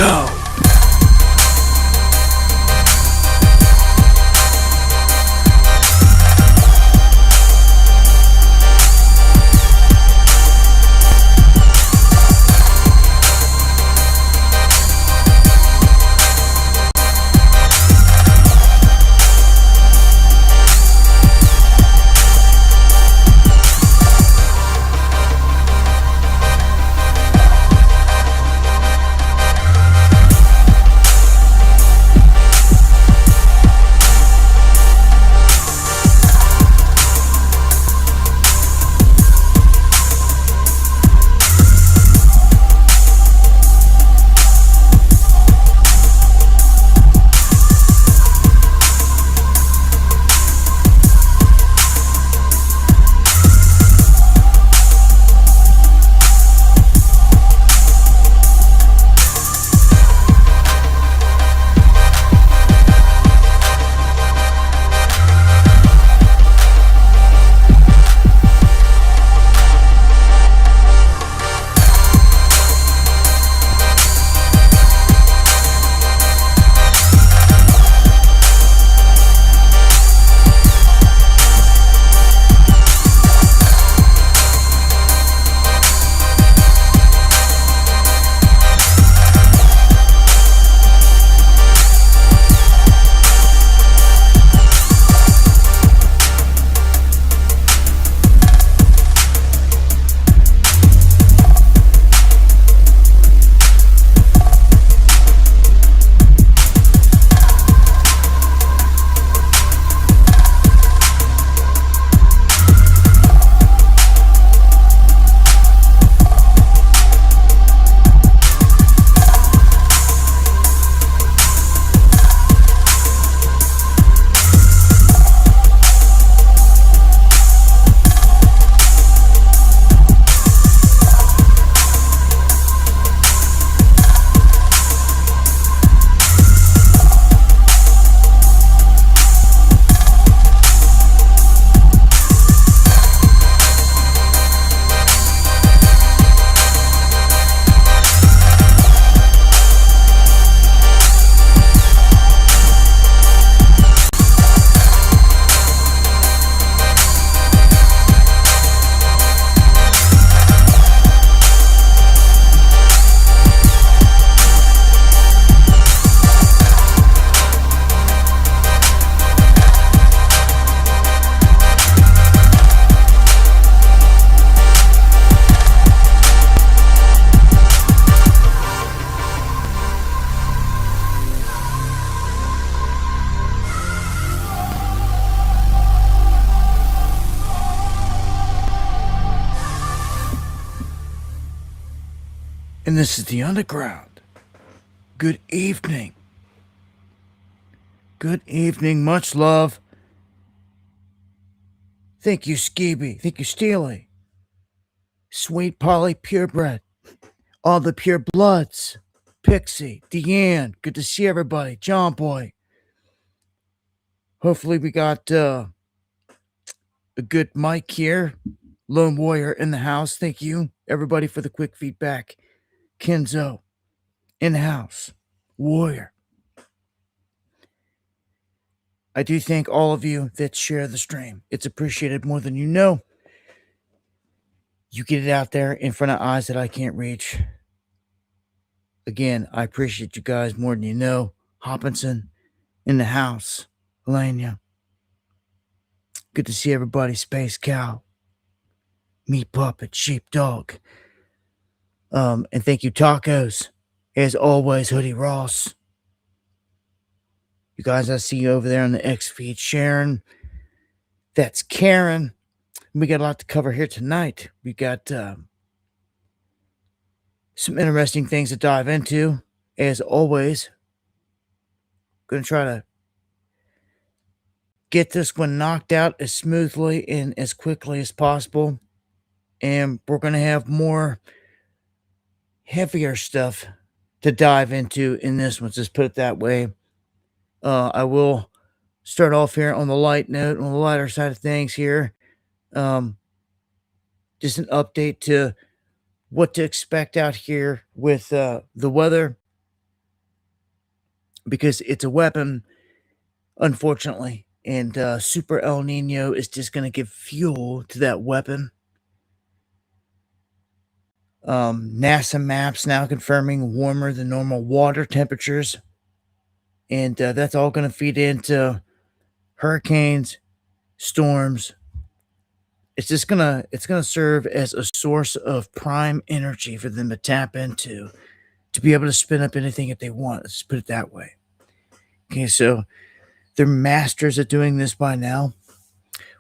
go. And this is the underground. Good evening. Good evening. Much love. Thank you, Skeeby. Thank you, Steely. Sweet Polly Purebred. All the pure bloods. Pixie. Deanne. Good to see everybody. John Boy. Hopefully we got a good mic here. Lone Warrior in the house. Thank you, everybody, for the quick feedback. Kenzo in the house. Warrior. I do thank all of you that share the stream. It's appreciated more than you know. You get it out there in front of eyes that I can't reach. Again, I appreciate you guys more than you know. Hopkinson in the house. Elena. Good to see everybody. Space Cow. Meat Puppet. Sheepdog. And thank you, Tacos. As always, Hoodie Ross. You guys, I see you over there on the X feed. Sharon. That's Karen. We got a lot to cover here tonight. We got some interesting things to dive into. As always, going to try to get this one knocked out as smoothly and as quickly as possible. And we're going to have more heavier stuff to dive into in this one. Just put it that way. I will start off here on the light note, on the lighter side of things here. Just an update to what to expect out here with the weather. because it's a weapon, unfortunately. And Super El Nino is just going to give fuel to that weapon. NASA maps now confirming warmer than normal water temperatures. And that's all going to feed into hurricanes, storms. It's gonna serve as a source of prime energy for them to tap into to be able to spin up anything that they want. Let's put it that way. Okay, so they're masters at doing this by now.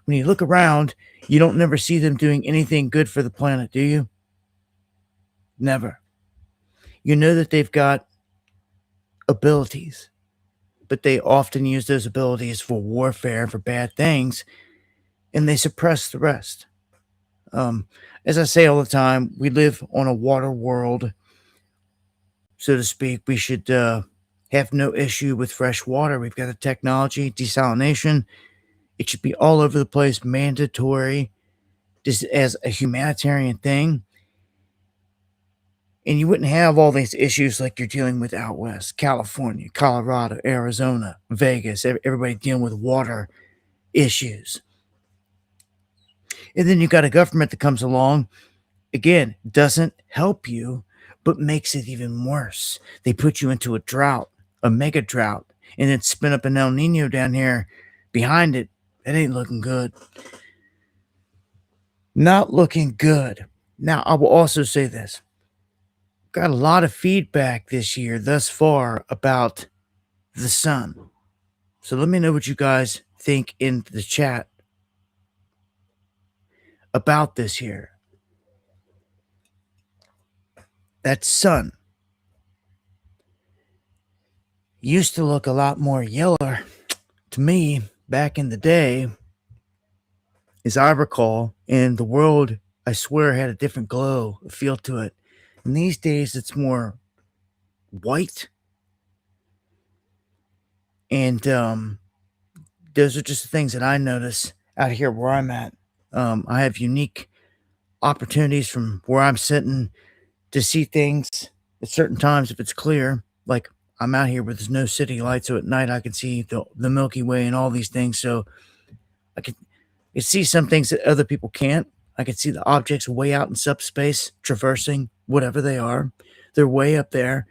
When you look around, you don't never see them doing anything good for the planet, do you? Never. You know that they've got abilities, but they often use those abilities for warfare, for bad things, and they suppress the rest. Um, as I say all the time, we live on a water world, so to speak. We should have no issue with fresh water. We've got the technology, desalination. It should be all over the place, mandatory, just as a humanitarian thing. And you wouldn't have all these issues like you're dealing with out west, California, Colorado, Arizona, Vegas, everybody dealing with water issues. And then you've got a government that comes along, again, doesn't help you, but makes it even worse. They put you into a drought, a mega drought, and then spin up an El Nino down here behind it. That ain't looking good. Not looking good. Now, I will also say this. Got a lot of feedback this year thus far about the sun. So let me know what you guys think in the chat about this here. That sun used to look a lot more yeller to me back in the day, as I recall, and the world, I swear, had a different glow, a feel to it. And these days, it's more white. And those are just the things that I notice out here where I'm at. I have unique opportunities from where I'm sitting to see things at certain times if it's clear. Like I'm out here where there's no city light, so at night I can see the Milky Way and all these things. So I can see some things that other people can't. I can see the objects way out in subspace, traversing whatever they are. They're way up there,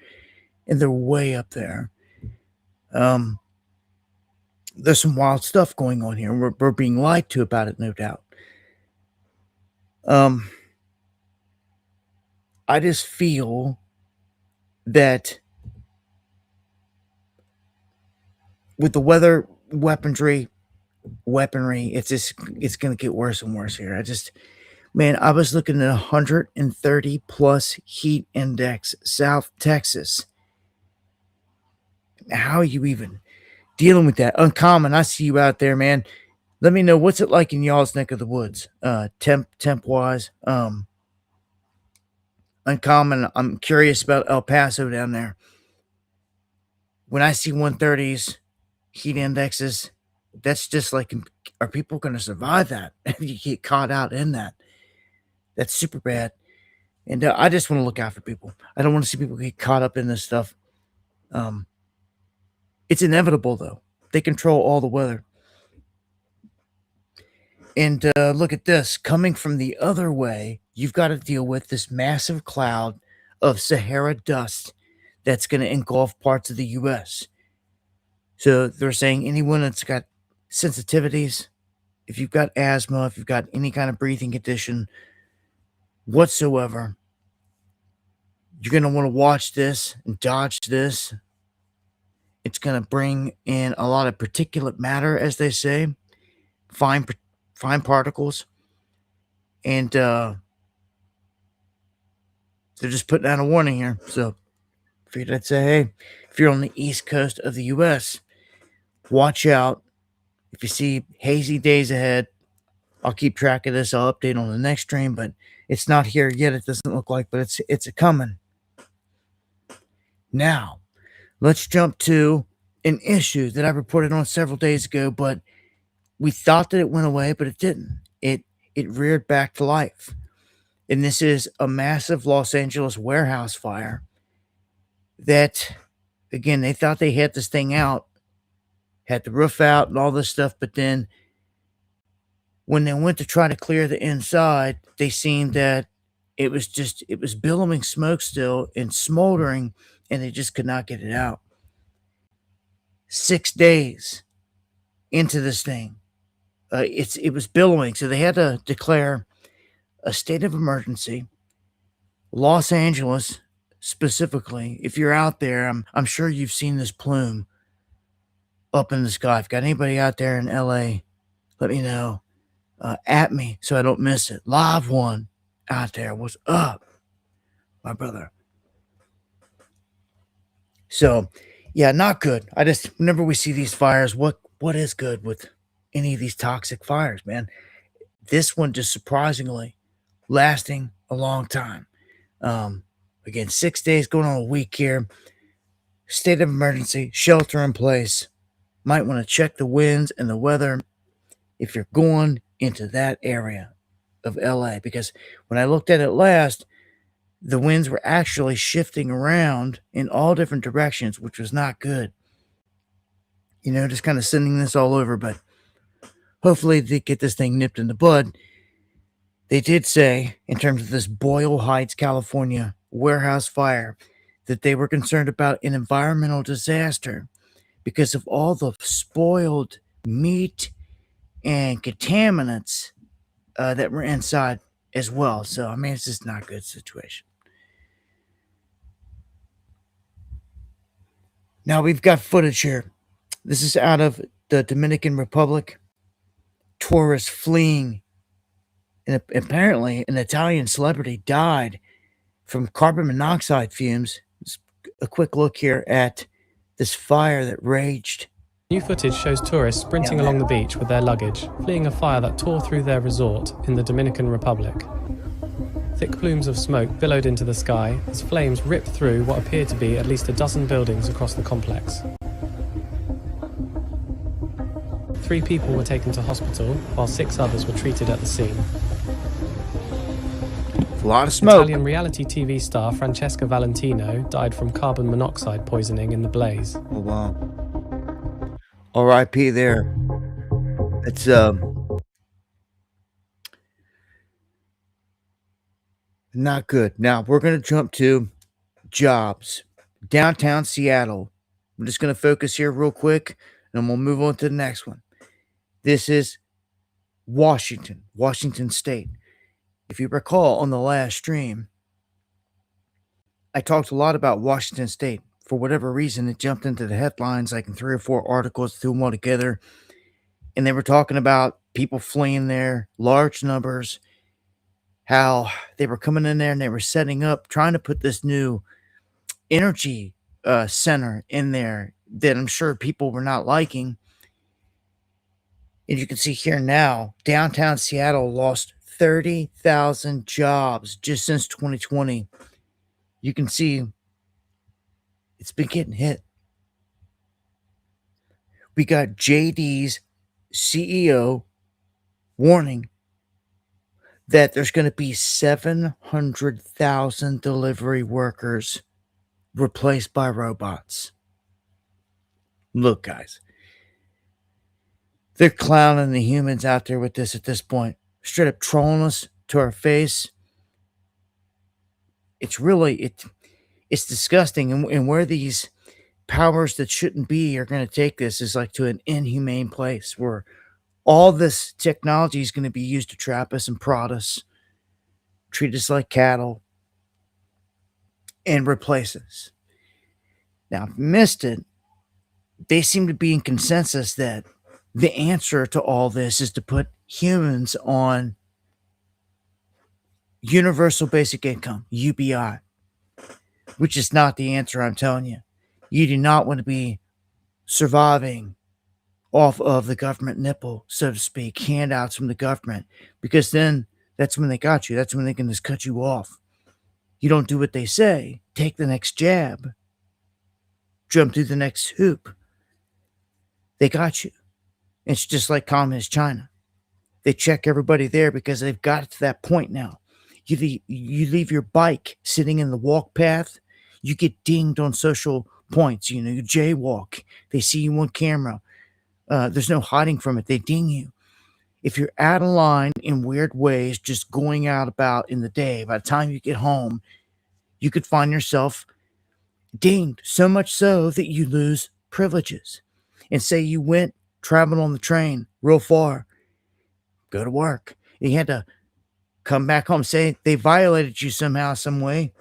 and they're way up there. There's some wild stuff going on here. We're being lied to about it, no doubt. I just feel that with the weaponry, it's going to get worse and worse here. Man, I was looking at 130 plus heat index, South Texas. How are you even dealing with that? Uncommon, I see you out there, man. Let me know what's it like in y'all's neck of the woods, temp wise. Uncommon, I'm curious about El Paso down there. When I see 130s, heat indexes, that's just like, are people going to survive that if you get caught out in that? That's super bad. And I just want to look out for people. I don't want to see people get caught up in this stuff. It's inevitable, though. They control all the weather. And look at this. Coming from the other way, you've got to deal with this massive cloud of Sahara dust that's going to engulf parts of the U.S. So they're saying anyone that's got sensitivities, if you've got asthma, if you've got any kind of breathing condition whatsoever, you're going to want to watch this and dodge this. It's going to bring in a lot of particulate matter, as they say, fine particles. And they're just putting out a warning here. So figured I'd say, hey, if you're on the east coast of the U.S., watch out. If you see hazy days ahead, I'll keep track of this. I'll update on the next stream, but it's not here yet. It doesn't look like, but it's a coming. Now, let's jump to an issue that I reported on several days ago, but we thought that it went away, but it didn't. It reared back to life. And this is a massive Los Angeles warehouse fire that Again, they thought they had this thing out, had the roof out and all this stuff, but then when they went to try to clear the inside, they seen that it was billowing smoke still and smoldering, and they just could not get it out. 6 days into this thing, it was billowing, so they had to declare a state of emergency. Los Angeles, specifically, if you're out there, I'm sure you've seen this plume up in the sky. If got anybody out there in LA, let me know. At me so I don't miss it. Live one out there. What's up, my brother? So, yeah, not good. I just whenever we see these fires, what is good with any of these toxic fires, man? This one just surprisingly lasting a long time. Again, 6 days going on a week here. State of emergency, shelter in place. Might want to check the winds and the weather if you're going into that area of LA, because when I looked at it last, the winds were actually shifting around in all different directions, which was not good. Just kind of sending this all over, but hopefully they get this thing nipped in the bud. They did say, in terms of this Boyle Heights, California warehouse fire, that they were concerned about an environmental disaster because of all the spoiled meat and contaminants that were inside as well. So, I mean, it's just not a good situation. Now, we've got footage here. This is out of the Dominican Republic. Tourists fleeing. And apparently, an Italian celebrity died from carbon monoxide fumes. Just a quick look here at this fire that raged. New footage shows tourists sprinting along the beach with their luggage, fleeing a fire that tore through their resort in the Dominican Republic. Thick plumes of smoke billowed into the sky as flames ripped through what appeared to be at least a dozen buildings across the complex. 3 people were taken to hospital, while 6 others were treated at the scene. A lot of smoke. Italian reality TV star Francesca Valentino died from carbon monoxide poisoning in the blaze. Oh, wow. R.I.P. there. It's not good. Now we're gonna jump to jobs. Downtown Seattle. I'm just gonna focus here real quick, and we'll move on to the next one. This is Washington State. If you recall on the last stream, I talked a lot about Washington State. For whatever reason, it jumped into the headlines like in 3 or 4 articles, threw them all together. And they were talking about people fleeing there, large numbers, how they were coming in there and they were setting up, trying to put this new energy center in there that I'm sure people were not liking. And you can see here now, downtown Seattle lost 30,000 jobs just since 2020. You can see it's been getting hit. We got JD's CEO warning that there's going to be 700,000 delivery workers replaced by robots. Look, guys, they're clowning the humans out there with this at this point. Straight up trolling us to our face. It's really, it's disgusting. And where these powers that shouldn't be are going to take this is like to an inhumane place where all this technology is going to be used to trap us and prod us, treat us like cattle, and replace us. Now, if you missed it, they seem to be in consensus that the answer to all this is to put humans on universal basic income, UBI, which is not the answer, I'm telling you. You do not want to be surviving off of the government nipple, so to speak, handouts from the government, because then that's when they got you. That's when they can just cut you off. You don't do what they say, take the next jab, jump through the next hoop. They got you. It's just like communist China. They check everybody there because they've got it to that point now. You leave your bike sitting in the walk path, you get dinged on social points. You jaywalk. They see you on camera. There's no hiding from it. They ding you. If you're out of line in weird ways, just going out about in the day, by the time you get home, you could find yourself dinged, so much so that you lose privileges. And say you went traveling on the train real far, go to work. You had to come back home, say they violated you somehow, some way,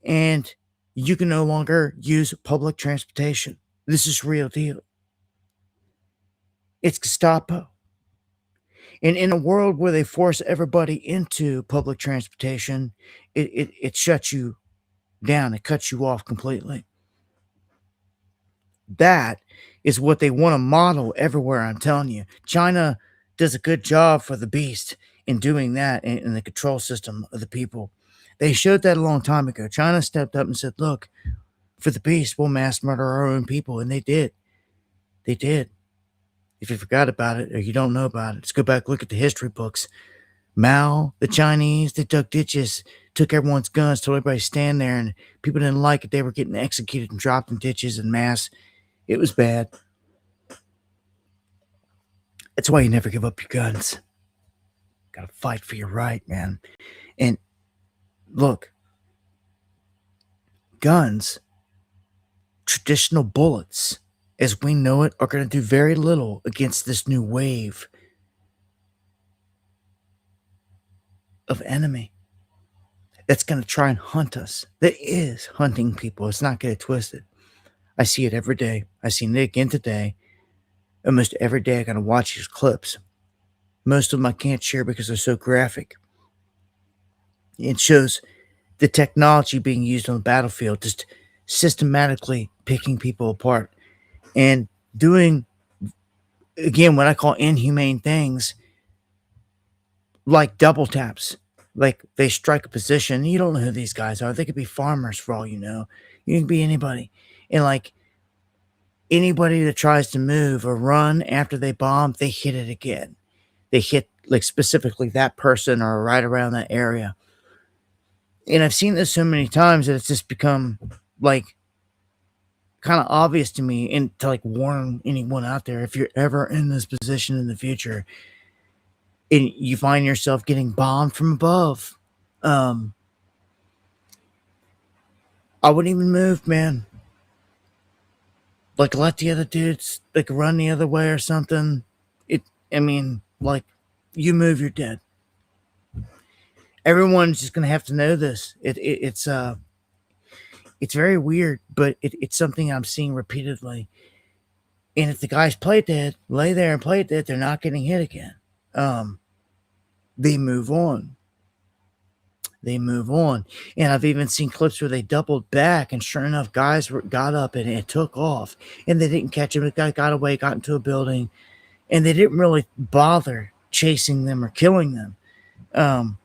and you can no longer use public transportation. This is real deal. It's Gestapo. And in a world where they force everybody into public transportation, it shuts you down. It cuts you off completely. That is what they want to model everywhere, I'm telling you. China does a good job for the beast in doing that in the control system of the people. They showed that a long time ago. China stepped up and said, look, for the beast, we'll mass murder our own people. And they did. They did. If you forgot about it or you don't know about it, just go back, look at the history books. Mao, the Chinese, they dug ditches, took everyone's guns, told everybody to stand there, and people didn't like it. They were getting executed and dropped in ditches en masse. It was bad. That's why you never give up your guns. Gotta fight for your right, man. And look, guns, traditional bullets, as we know it, are going to do very little against this new wave of enemy that's going to try and hunt us. That is hunting people. It's not get it twisted. I see it every day. I see it again today. Almost every day I got to watch these clips. Most of them I can't share because they're so graphic. It shows the technology being used on the battlefield, just systematically picking people apart and doing, again, what I call inhumane things, like double taps. Like they strike a position. You don't know who these guys are. They could be farmers for all you know. You can be anybody. And like anybody that tries to move or run after they bomb, they hit it again. They hit like specifically that person or right around that area. And I've seen this so many times that it's just become like kind of obvious to me, and to like warn anyone out there, if you're ever in this position in the future and you find yourself getting bombed from above, I wouldn't even move, man. Like let the other dudes like run the other way or something. Like you move, you're dead. Everyone's just gonna have to know this. It's very weird, but it's something I'm seeing repeatedly. And if the guys play dead, lay there and play dead, they're not getting hit again. They move on. They move on. And I've even seen clips where they doubled back, and sure enough, guys got up and it took off. And they didn't catch him. The guy got away, got into a building, and they didn't really bother chasing them or killing them.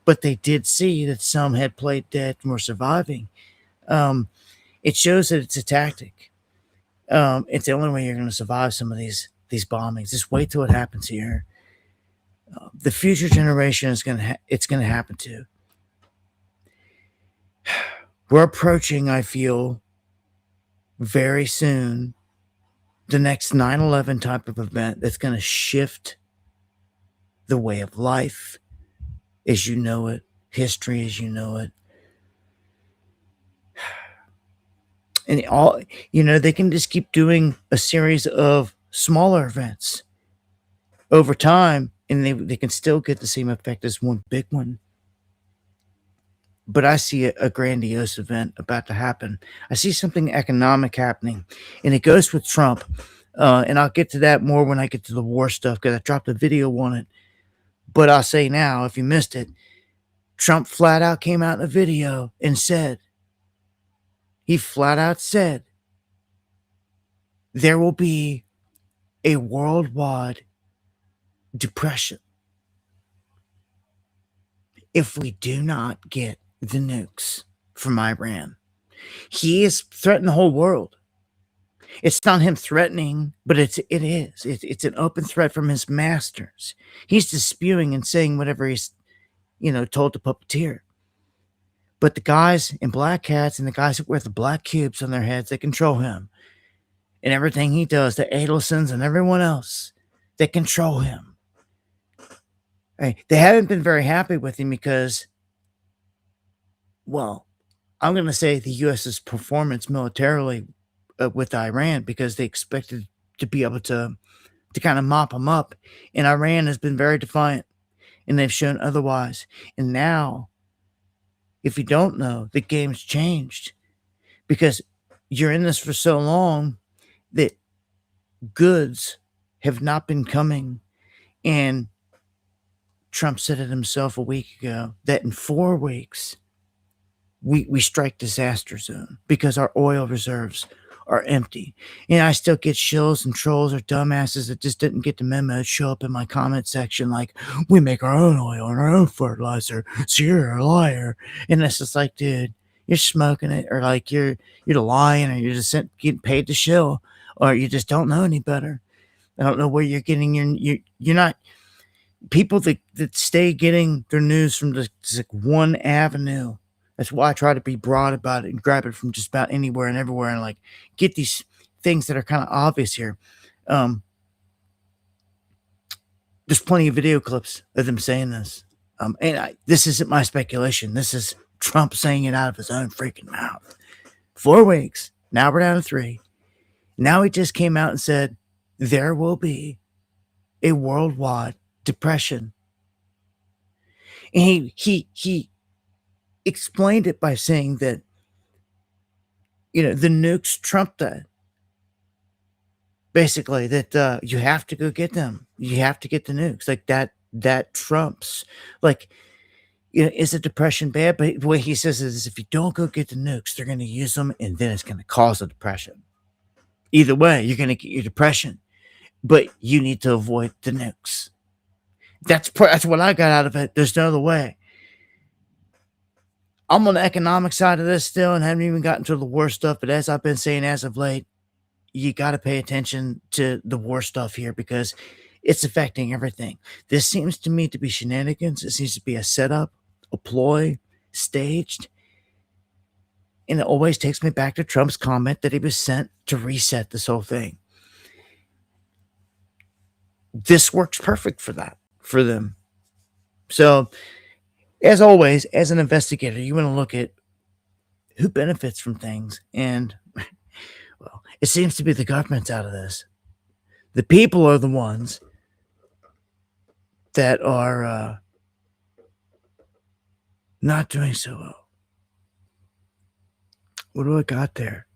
But they did see that some had played dead and were surviving. It shows that it's a tactic. It's the only way you're going to survive some of these bombings. Just wait till it happens here. The future generation is it's going to happen to. We're approaching, I feel, very soon, the next 9/11 type of event that's going to shift the way of life as you know it, history as you know it. And all, they can just keep doing a series of smaller events over time, and they can still get the same effect as one big one. But I see a grandiose event about to happen. I see something economic happening, and it goes with Trump. And I'll get to that more when I get to the war stuff, because I dropped a video on it. But I'll say now, if you missed it, Trump flat out came out in a video and said, he flat out said, there will be a worldwide depression if we do not get the nukes from Iran. He is threatening the whole world. It's not him threatening, but it is. It's an open threat from his masters. He's just spewing and saying whatever he's, told to puppeteer. But the guys in black hats and the guys that wear the black cubes on their heads, they control him. And everything he does, the Adelsons and everyone else, they control him. Right? They haven't been very happy with him because, well, I'm going to say the U.S.'s performance militarily with Iran, because they expected to be able to kind of mop them up. And Iran has been very defiant, and they've shown otherwise. And now, if you don't know, the game's changed, because you're in this for so long that goods have not been coming. And Trump said it himself a week ago that in 4 weeks, we strike disaster zone because our oil reserves are empty. And I still get shills and trolls or dumbasses that just didn't get the memo show up in my comment section like, we make our own oil and our own fertilizer, so you're a liar. And it's just like, dude, you're smoking it, or like you're lying, or you're just getting paid to shill, or you just don't know any better. I don't know where you're getting you're not people that stay getting their news from just like one avenue. That's why I try to be broad about it and grab it from just about anywhere and everywhere, and like get these things that are kind of obvious here. There's plenty of video clips of them saying this. This isn't my speculation. This is Trump saying it out of his own freaking mouth. 4 weeks. Now we're down to 3. Now he just came out and said there will be a worldwide depression. And he explained it by saying that, the nukes trump that. Basically, that you have to go get them. You have to get the nukes. Like that trumps. Like, is a depression bad? But the way he says it is, if you don't go get the nukes, they're going to use them, and then it's going to cause a depression. Either way, you're going to get your depression, but you need to avoid the nukes. That's what I got out of it. There's no other way. I'm on the economic side of this still and haven't even gotten to the war stuff. But as I've been saying as of late, you got to pay attention to the war stuff here, because it's affecting everything. This seems to me to be shenanigans. It seems to be a setup, a ploy, staged. And it always takes me back to Trump's comment that he was sent to reset this whole thing. This works perfect for that, for them. So, as always, as an investigator, you want to look at who benefits from things. And, well, it seems to be the government's out of this. The people are the ones that are not doing so well. What do I got there?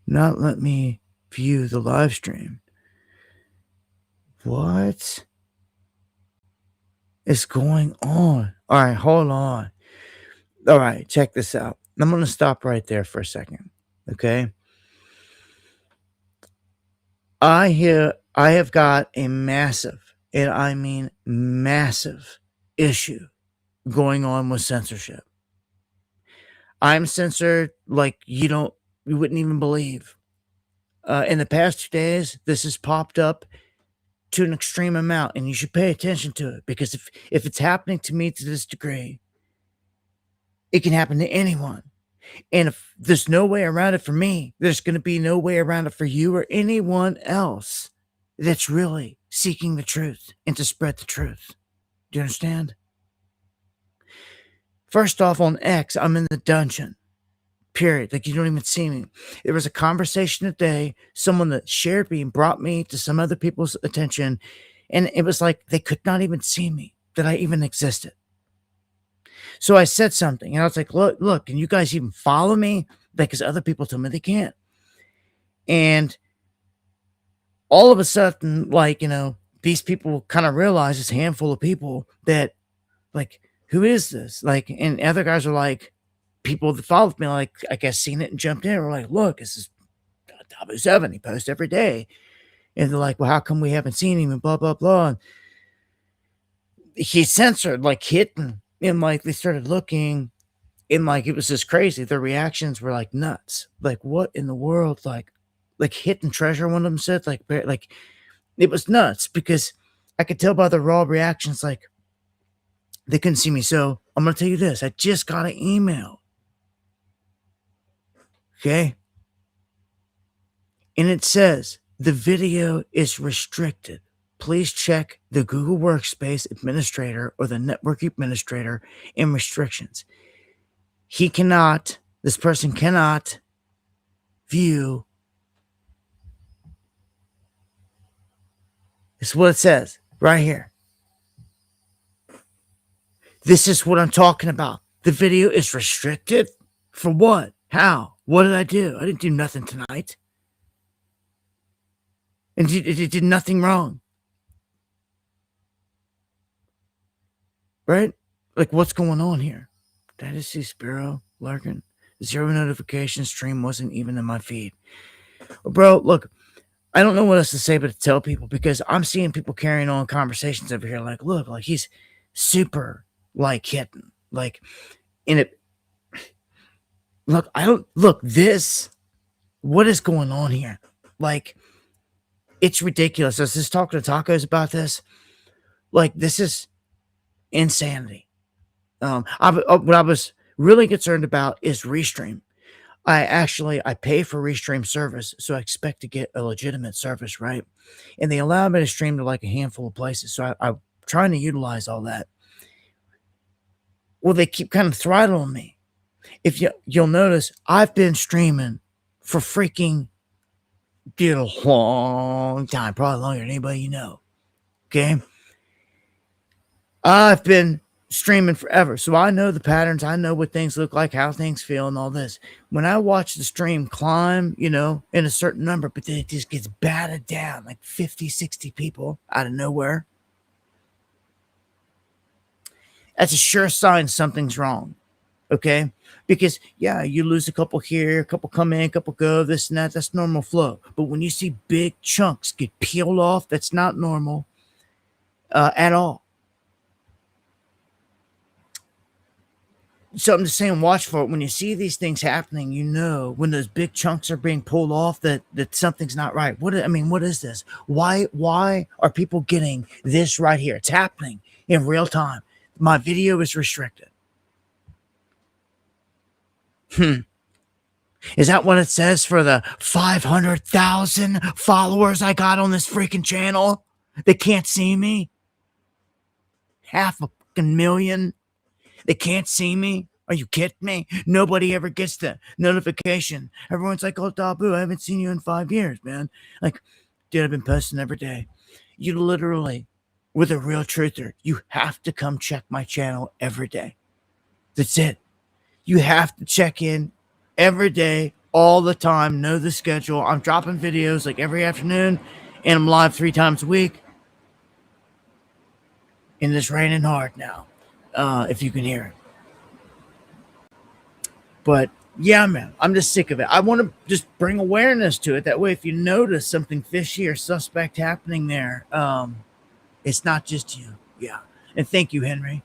Not let me view the live stream. What is going on? All right, hold on. All right, check this out. I'm going to stop right there for a second. Okay. I have got a massive, and I mean massive, issue going on with censorship. I'm censored like you wouldn't even believe. In the past 2 days, this has popped up to an extreme amount, and you should pay attention to it, because if it's happening to me to this degree, it can happen to anyone. And if there's no way around it for me, there's going to be no way around it for you or anyone else that's really seeking the truth and to spread the truth. Do you understand? First off, on X, I'm in the dungeon. Period. Like, you don't even see me. There was a conversation today, someone that shared me and brought me to some other people's attention, and it was like they could not even see me, that I even existed. So I said something, and I was like, look, can you guys even follow me? Because other people told me they can't. And all of a sudden, like, these people kind of realize, this handful of people, that, like, who is this? Like, and other guys are like, people that followed me, like, I guess seen it and jumped in. We're like, look, this is W7. He posts every day. And they're like, well, how come we haven't seen him? And blah, blah, blah. And he's censored, like, hitting. And, like, they started looking, and, like, it was just crazy. Their reactions were, like, nuts. Like, what in the world? Like hidden treasure, one of them said. Like, it was nuts, because I could tell by the raw reactions, like, They couldn't see me. So I'm going to tell you this. I just got an email. Okay. And it says the video is restricted. Please check the Google Workspace administrator or the network administrator in restrictions. This person cannot view. This is what it says right here. This is what I'm talking about. The video is restricted? For what? How? What did I do? I didn't do nothing tonight. And it did nothing wrong. Right? Like, what's going on here? Did I just see Spiro lurking? 0 notification, stream wasn't even in my feed. Bro, look, I don't know what else to say but to tell people, because I'm seeing people carrying on conversations over here like, look, like he's super like hitting. Like, in it. Look, this, what is going on here? Like, it's ridiculous. I was just talking to Tacos about this. Like, this is insanity. What I was really concerned about is Restream. I pay for Restream service, so I expect to get a legitimate service, right? And they allow me to stream to like a handful of places, so I'm trying to utilize all that. Well, they keep kind of throttling me. If you'll notice, I've been streaming for freaking a long time, probably longer than anybody you know. Okay, I've been streaming forever, so I know the patterns. I know what things look like, how things feel, and all this. When I watch the stream climb, in a certain number, but then it just gets batted down like 50, 60 people out of nowhere, that's a sure sign something's wrong. Okay, because you lose a couple here, a couple come in, a couple go, this and that. That's normal flow. But when you see big chunks get peeled off, that's not normal at all. So I'm just saying, watch for it. When you see these things happening, when those big chunks are being pulled off, that something's not right. What is this? Why are people getting this right here? It's happening in real time. My video is restricted. Is that what it says for the 500,000 followers I got on this freaking channel? They can't see me? 500,000? They can't see me? Are you kidding me? Nobody ever gets the notification. Everyone's like, oh, Dabu, I haven't seen you in 5 years, man. Like, dude, I've been posting every day. You literally, with a real truther, you have to come check my channel every day. That's it. You have to check in every day, all the time, know the schedule. I'm dropping videos like every afternoon, and I'm live 3 times a week. And it's raining hard now, if you can hear it. But yeah, man, I'm just sick of it. I want to just bring awareness to it. That way, if you notice something fishy or suspect happening there, it's not just you. Yeah. And thank you, Henry,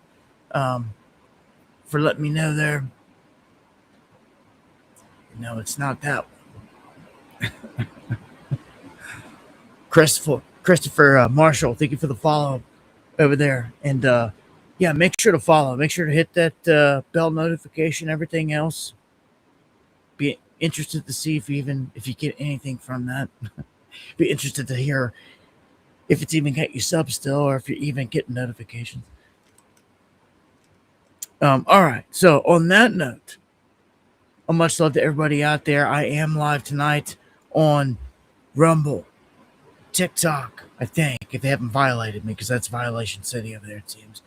for letting me know there. No, it's not that one. Christopher Marshall, thank you for the follow over there. And make sure to follow. Make sure to hit that bell notification, everything else. Be interested to see if you get anything from that. Be interested to hear if it's even got you sub still, or if you're even getting notifications. All right. So on that note, much love to everybody out there. I am live tonight on Rumble, TikTok, I think, if they haven't violated me, because that's Violation City over there, it seems.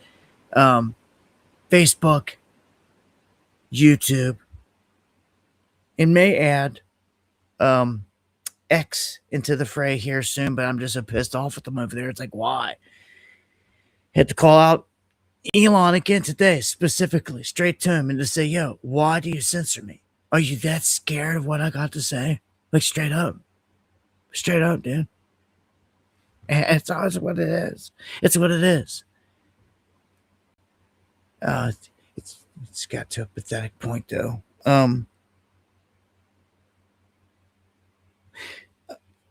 Facebook, YouTube, and may add X into the fray here soon, but I'm just so pissed off with them over there. It's like, why? Had to call out Elon again today, specifically, straight to him, and to say, yo, why do you censor me? Are you that scared of what I got to say? Like, straight up. Straight up, dude. And it's always what it is. It's what it is. It's got to a pathetic point, though.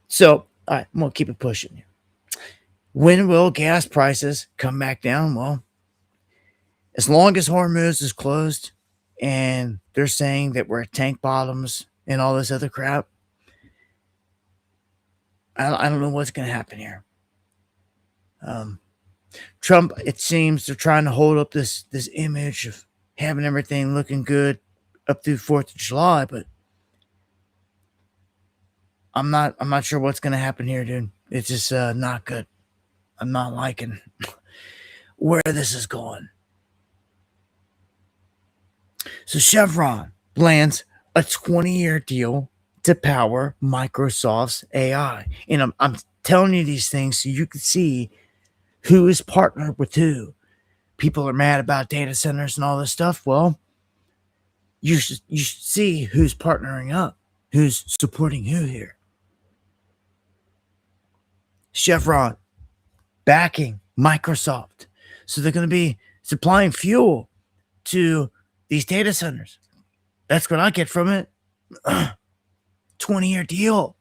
So, all right, I'm going to keep it pushing here. When will gas prices come back down? Well, As long as Hormuz is closed and they're saying that we're at tank bottoms and all this other crap, I don't know what's going to happen here. Trump, it seems they're trying to hold up this image of having everything looking good up through 4th of July, but I'm not sure what's going to happen here, dude. It's just not good. I'm not liking where this is going. So Chevron lands a 20-year deal to power Microsoft's AI. And I'm telling you these things so you can see who is partnered with who. People are mad about data centers and all this stuff. Well, you should see who's partnering up, who's supporting who here. Chevron backing Microsoft. So they're going to be supplying fuel to these data centers. That's what I get from it. 20-year deal.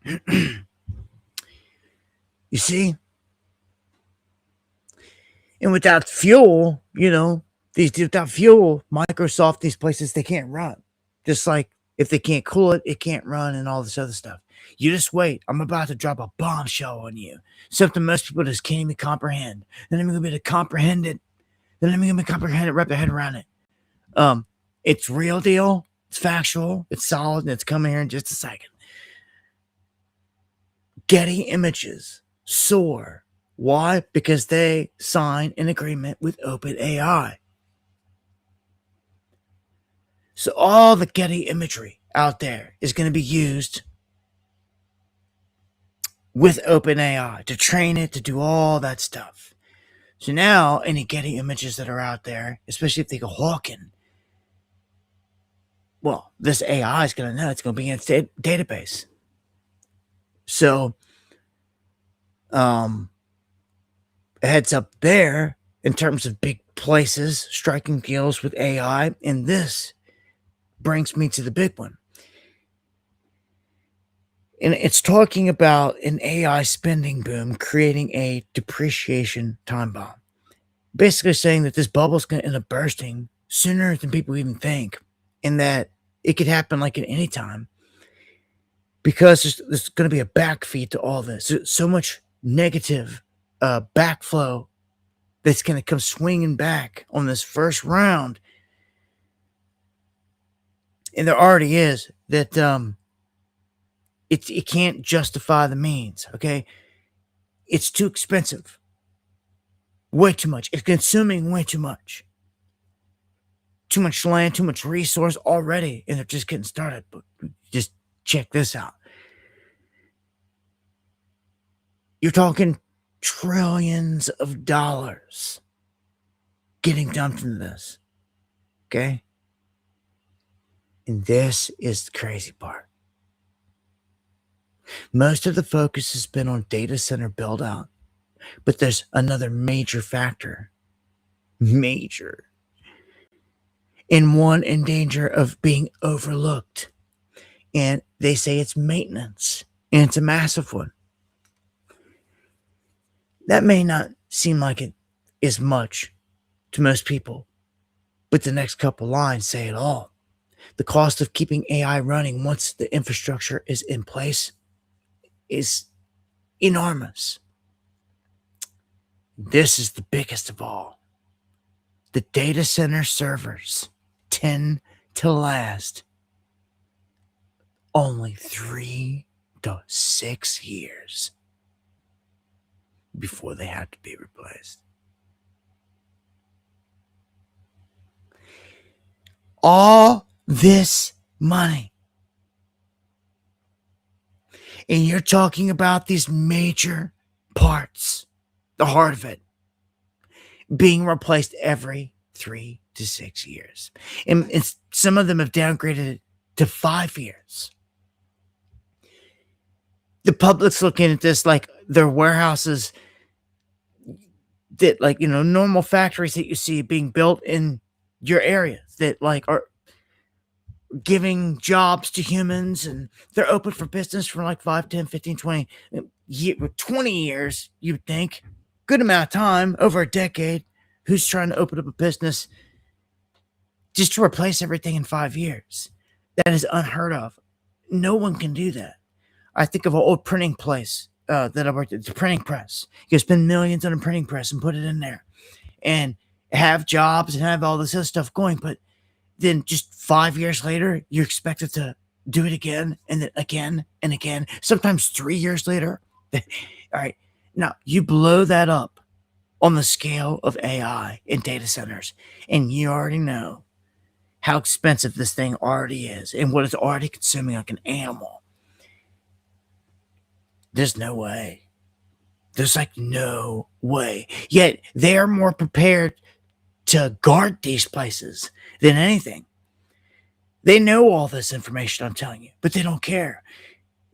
You see? And without fuel, without fuel, Microsoft, these places, they can't run. Just like if they can't cool it, it can't run and all this other stuff. You just wait. I'm about to drop a bombshell on you. Something most people just can't even comprehend. Then I'm going to be able to comprehend it. Then I'm going to comprehend it, wrap their head around it. It's real deal. It's factual. It's solid. And it's coming here in just a second. Getty Images soar. Why? Because they signed an agreement with OpenAI. So all the Getty imagery out there is going to be used with OpenAI to train it, to do all that stuff. So now any Getty images that are out there, especially if they go hawking, well, this AI is going to know it's going to be in its database. So, a heads up there in terms of big places striking deals with AI, and this brings me to the big one. And it's talking about an AI spending boom creating a depreciation time bomb. Basically saying that this bubble's going to end up bursting sooner than people even think, and that it could happen like at any time because there's going to be a backfeed to all this. So much negative backflow that's going to come swinging back on this first round. And there already is that it can't justify the means, okay? It's too expensive. Way too much. It's consuming way too much. Too much land, too much resource already, and they're just getting started. But just check this out. You're talking trillions of dollars getting dumped into this, okay? And this is the crazy part. Most of the focus has been on data center build out, but there's another major factor. Major. And one in danger of being overlooked. And they say it's maintenance. And it's a massive one. That may not seem like it is much to most people, but the next couple lines say it all. The cost of keeping AI running once the infrastructure is in place is enormous. This is the biggest of all. The data center servers tend to last only 3 to 6 years before they have to be replaced. All this money. And you're talking about these major parts, the heart of it, being replaced every 3 to 6 years. And some of them have downgraded it to 5 years. The public's looking at this like they're warehouses that, like, normal factories that you see being built in your area that, like, are giving jobs to humans, and they're open for business for like 5, 10, 15, 20 years, you'd think. good amount of time, over a decade, who's trying to open up a business just to replace everything in 5 years. That is unheard of. No one can do that. I think of an old printing place that I worked at, the printing press. You can spend millions on a printing press and put it in there and have jobs and have all this other stuff going. But then just 5 years later, you're expected to do it again and then again and again, sometimes 3 years later. All right. Now, you blow that up on the scale of AI and data centers, and you already know how expensive this thing already is and what it's already consuming like an animal. There's no way. There's like no way. Yet they're more prepared to guard these places than anything. They know all this information I'm telling you, but they don't care.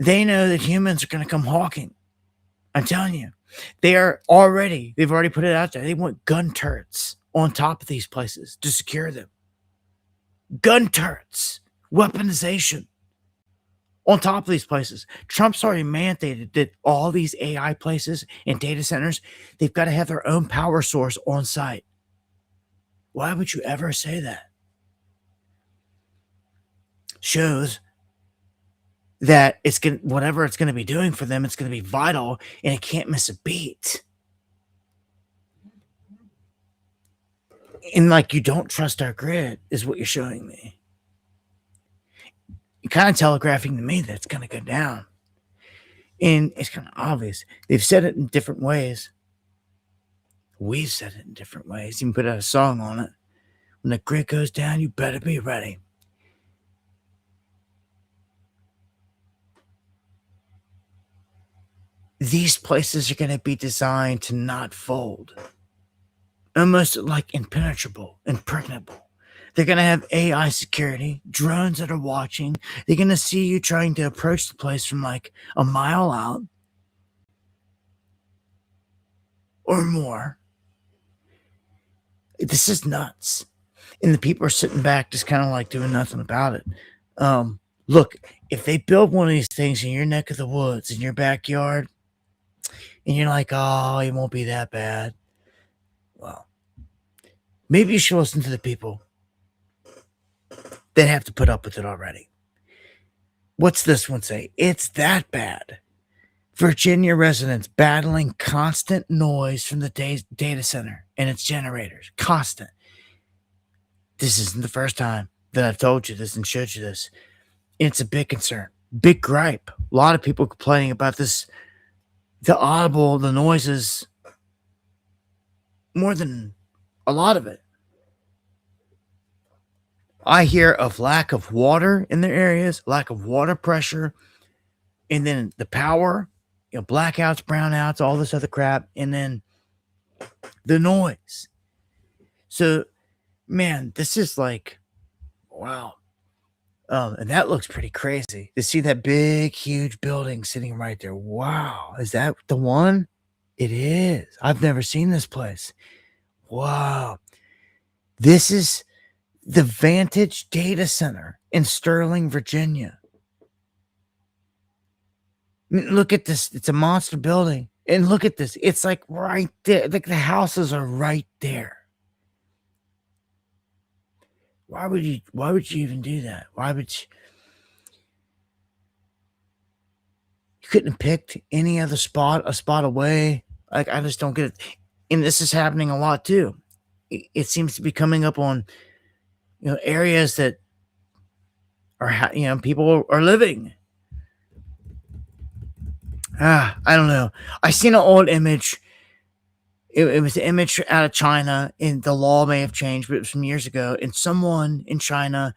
They know that humans are going to come hawking. I'm telling you. They've already put it out there. They want gun turrets on top of these places to secure them. Gun turrets, weaponization on top of these places. Trump's already mandated that all these AI places and data centers, they've got to have their own power source on site. Why would you ever say that? Shows that whatever it's going to be doing for them, it's going to be vital and it can't miss a beat. And like, you don't trust our grid is what you're showing me. You're kind of telegraphing to me that it's going to go down. And it's kind of obvious. They've said it in different ways. We've said it in different ways. You can put out a song on it. When the grid goes down, you better be ready. These places are going to be designed to not fold. Almost like impenetrable, impregnable. They're going to have AI security, drones that are watching. They're going to see you trying to approach the place from like a mile out or more. This is nuts. And the people are sitting back just kind of like doing nothing about it. Look, if they build one of these things in your neck of the woods, in your backyard, and you're like, oh, it won't be that bad. Well, maybe you should listen to the people that have to put up with it already. What's this one say? It's that bad. Virginia residents battling constant noise from the data center and its generators. Constant. This isn't the first time that I've told you this and showed you this. It's a big concern. Big gripe. A lot of people complaining about this. The noises, more than a lot of it. I hear of lack of water in their areas, lack of water pressure, and then the power, blackouts, brownouts, all this other crap, and then the noise. So, man, this is like, wow. And that looks pretty crazy to see that big, huge building sitting right there. Wow. Is that the one? It is. I've never seen this place. Wow. This is the Vantage Data Center in Sterling, Virginia. I mean, look at this. It's a monster building. And look at this. It's like right there. Like the houses are right there. Why would you even do that? Why would you couldn't have picked any other spot, a spot away? Like, I just don't get it. And this is happening a lot too. It seems to be coming up on, areas that are, people are living. I don't know. I seen an old image. It was an image out of China, and the law may have changed, but it was from years ago. And someone in China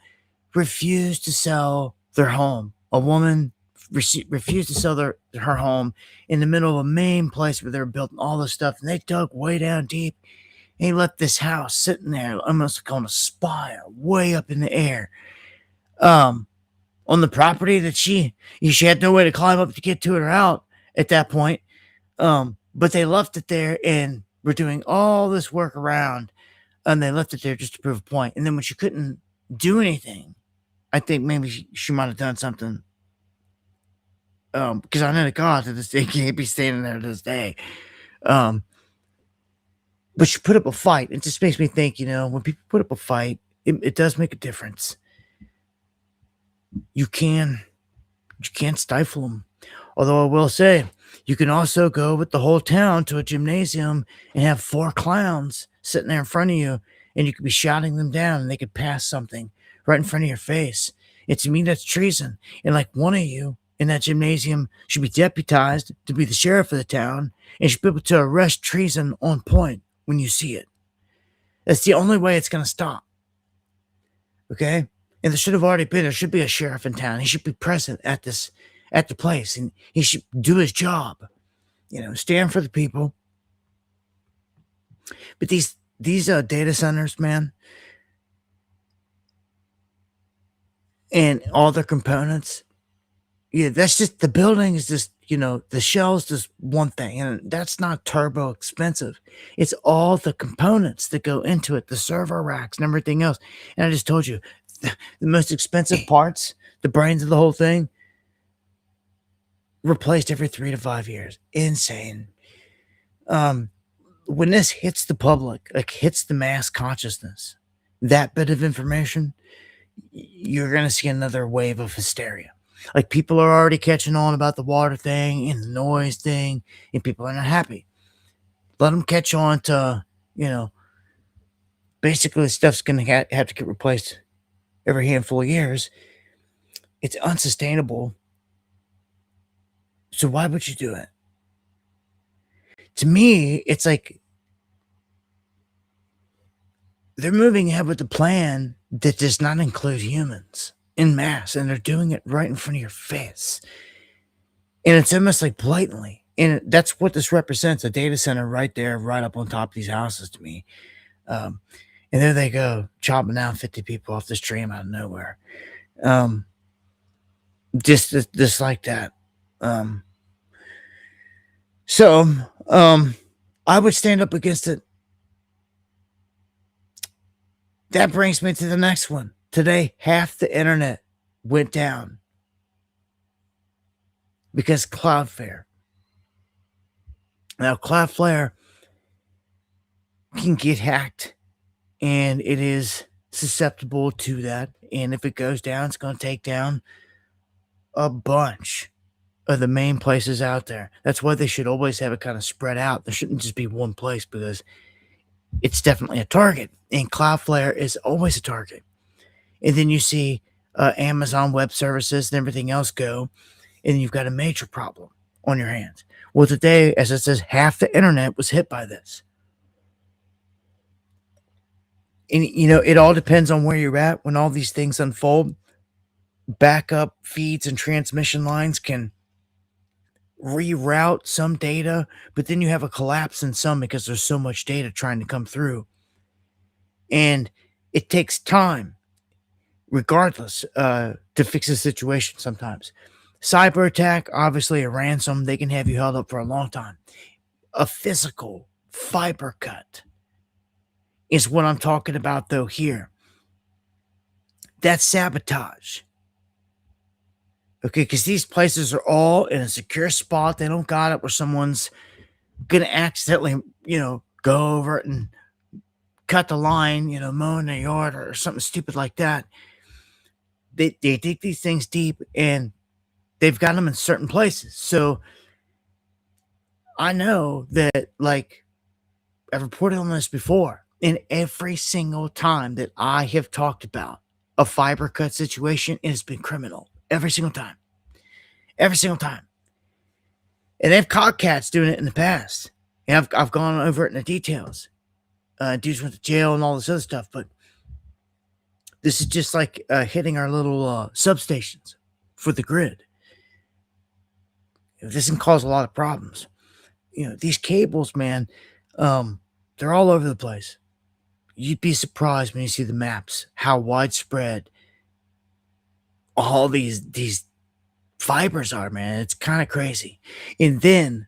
refused to sell their home. A woman refused to sell her home in the middle of a main place where they were building all this stuff. And they dug way down deep. And he left this house sitting there, almost like on a spire, way up in the air. On the property that she had no way to climb up to get to it or out at that point. But they left it there and were doing all this work around, and they left it there just to prove a point. And then when she couldn't do anything, I think maybe she might have done something. Because I know to God to this day can't be standing there to this day. But you put up a fight. It just makes me think, when people put up a fight, it does make a difference. You can you can't stifle them. Although I will say, you can also go with the whole town to a gymnasium and have 4 clowns sitting there in front of you, and you could be shouting them down, and they could pass something right in front of your face. And to me, that's treason. And like one of you in that gymnasium should be deputized to be the sheriff of the town and should be able to arrest treason on point when you see it. That's the only way it's going to stop. Okay? And there should be a sheriff in town. He should be present at the place, and he should do his job. Stand for the people. But these data centers, man, and all their components, that's just, the building is just, the shell's just one thing, and that's not turbo expensive. It's all the components that go into it, the server racks and everything else. And I just told you, the most expensive parts, the brains of the whole thing, replaced every 3 to 5 years. Insane. When this hits the public, like hits the mass consciousness, that bit of information, you're going to see another wave of hysteria. Like, people are already catching on about the water thing and the noise thing, and people are not happy. Let them catch on to, basically stuff's going to have to get replaced every handful of years. It's unsustainable. So why would you do it? To me, it's like they're moving ahead with a plan that does not include humans in mass, and they're doing it right in front of your face. And it's almost like blatantly. And that's what this represents, a data center right there, right up on top of these houses to me. And there they go, chopping down 50 people off the stream out of nowhere. Just like that. So I would stand up against it. That brings me to the next one. Today, half the internet went down because Cloudflare. Now, Cloudflare can get hacked, and it is susceptible to that. And if it goes down, it's going to take down a bunch of the main places out there. That's why they should always have it kind of spread out. There shouldn't just be one place, because it's definitely a target, and Cloudflare is always a target. And then you see Amazon Web Services and everything else go, and you've got a major problem on your hands. Well, today, as it says, half the internet was hit by this. And, it all depends on where you're at when all these things unfold. Backup feeds and transmission lines can reroute some data, but then you have a collapse in some because there's so much data trying to come through. And it takes time, regardless, to fix a situation sometimes. Cyber attack, obviously a ransom, they can have you held up for a long time. A physical fiber cut is what I'm talking about, though, here. That's sabotage. Okay, because these places are all in a secure spot. They don't got it where someone's going to accidentally, go over it and cut the line, mow in their yard or something stupid like that. They dig these things deep, and they've got them in certain places. So I know that, like, I've reported on this before, and every single time that I have talked about a fiber cut situation, it has been criminal. Every single time. Every single time. And they've caught cats doing it in the past. And I've gone over it in the details. Dudes went to jail and all this other stuff. But this is just like hitting our little substations for the grid. This can cause a lot of problems. These cables, man, they're all over the place. You'd be surprised when you see the maps, how widespread all these fibers are, man. It's kind of crazy. And then,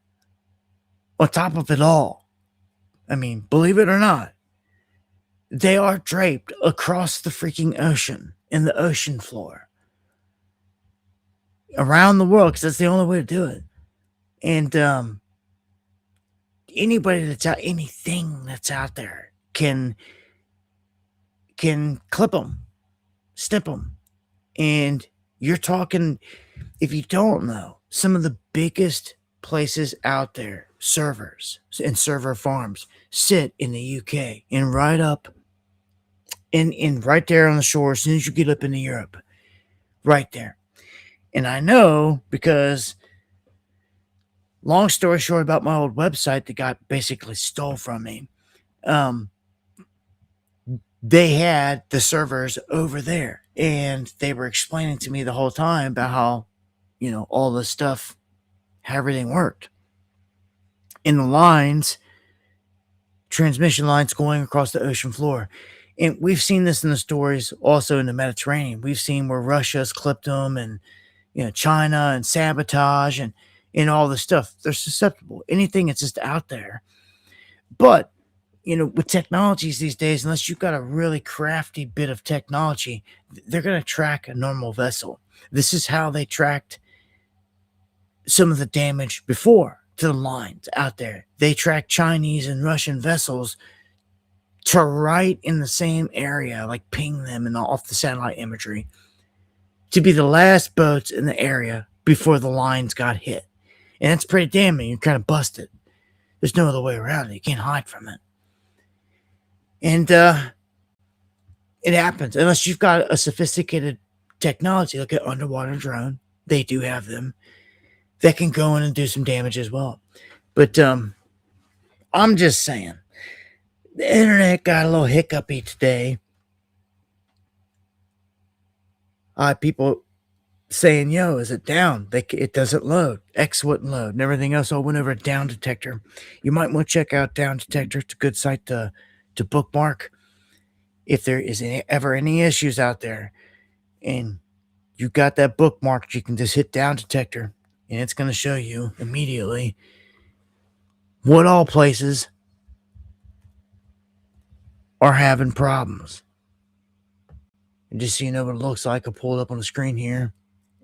on top of it all, I mean, believe it or not, they are draped across the freaking ocean, in the ocean floor, around the world, because that's the only way to do it. And anybody that's out, anything that's out there can clip them, snip them. And you're talking, if you don't know, some of the biggest places out there, servers and server farms, sit in the UK and right up in right there on the shore as soon as you get up into Europe. Right there. And I know because, long story short, about my old website that got basically stole from me. They had the servers over there, and they were explaining to me the whole time about how, all this stuff, how everything worked. In the lines, transmission lines going across the ocean floor. And we've seen this in the stories also in the Mediterranean. We've seen where Russia's clipped them, and China, and sabotage, and all this stuff. They're susceptible. Anything that's just out there. But with technologies these days, unless you've got a really crafty bit of technology, they're going to track a normal vessel. This is how they tracked some of the damage before to the lines out there. They tracked Chinese and Russian vessels to right in the same area, like ping them and off the satellite imagery, to be the last boats in the area before the lines got hit. And that's pretty damning. You're kind of busted. There's no other way around it. You can't hide from it. And it happens. Unless you've got a sophisticated technology, like an underwater drone. They do have them. That can go in and do some damage as well. But I'm just saying, the internet got a little hiccupy today. People saying, yo, is it down? It doesn't load. X wouldn't load, and everything else all went over a down detector. You might want to check out Down Detector. It's a good site to bookmark if there is ever any issues out there. And you got that bookmarked, you can just hit Down Detector, and it's going to show you immediately what all places are having problems. And just so you know what it looks like, I'll pull it up on the screen here.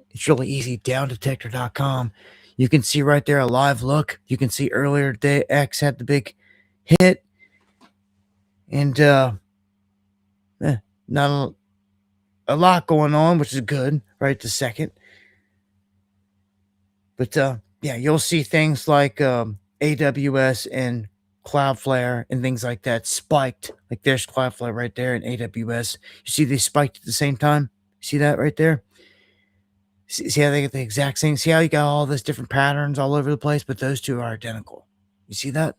It's really easy, downdetector.com. You can see right there a live look. You can see earlier today X had the big hit. And not a lot going on, which is good right this second. But yeah, you'll see things like AWS and Cloudflare and things like that spiked. Like there's Cloudflare right there and AWS. You see they spiked at the same time? See that right there? See how they get the exact same? See how you got all those different patterns all over the place, but those two are identical. You see that?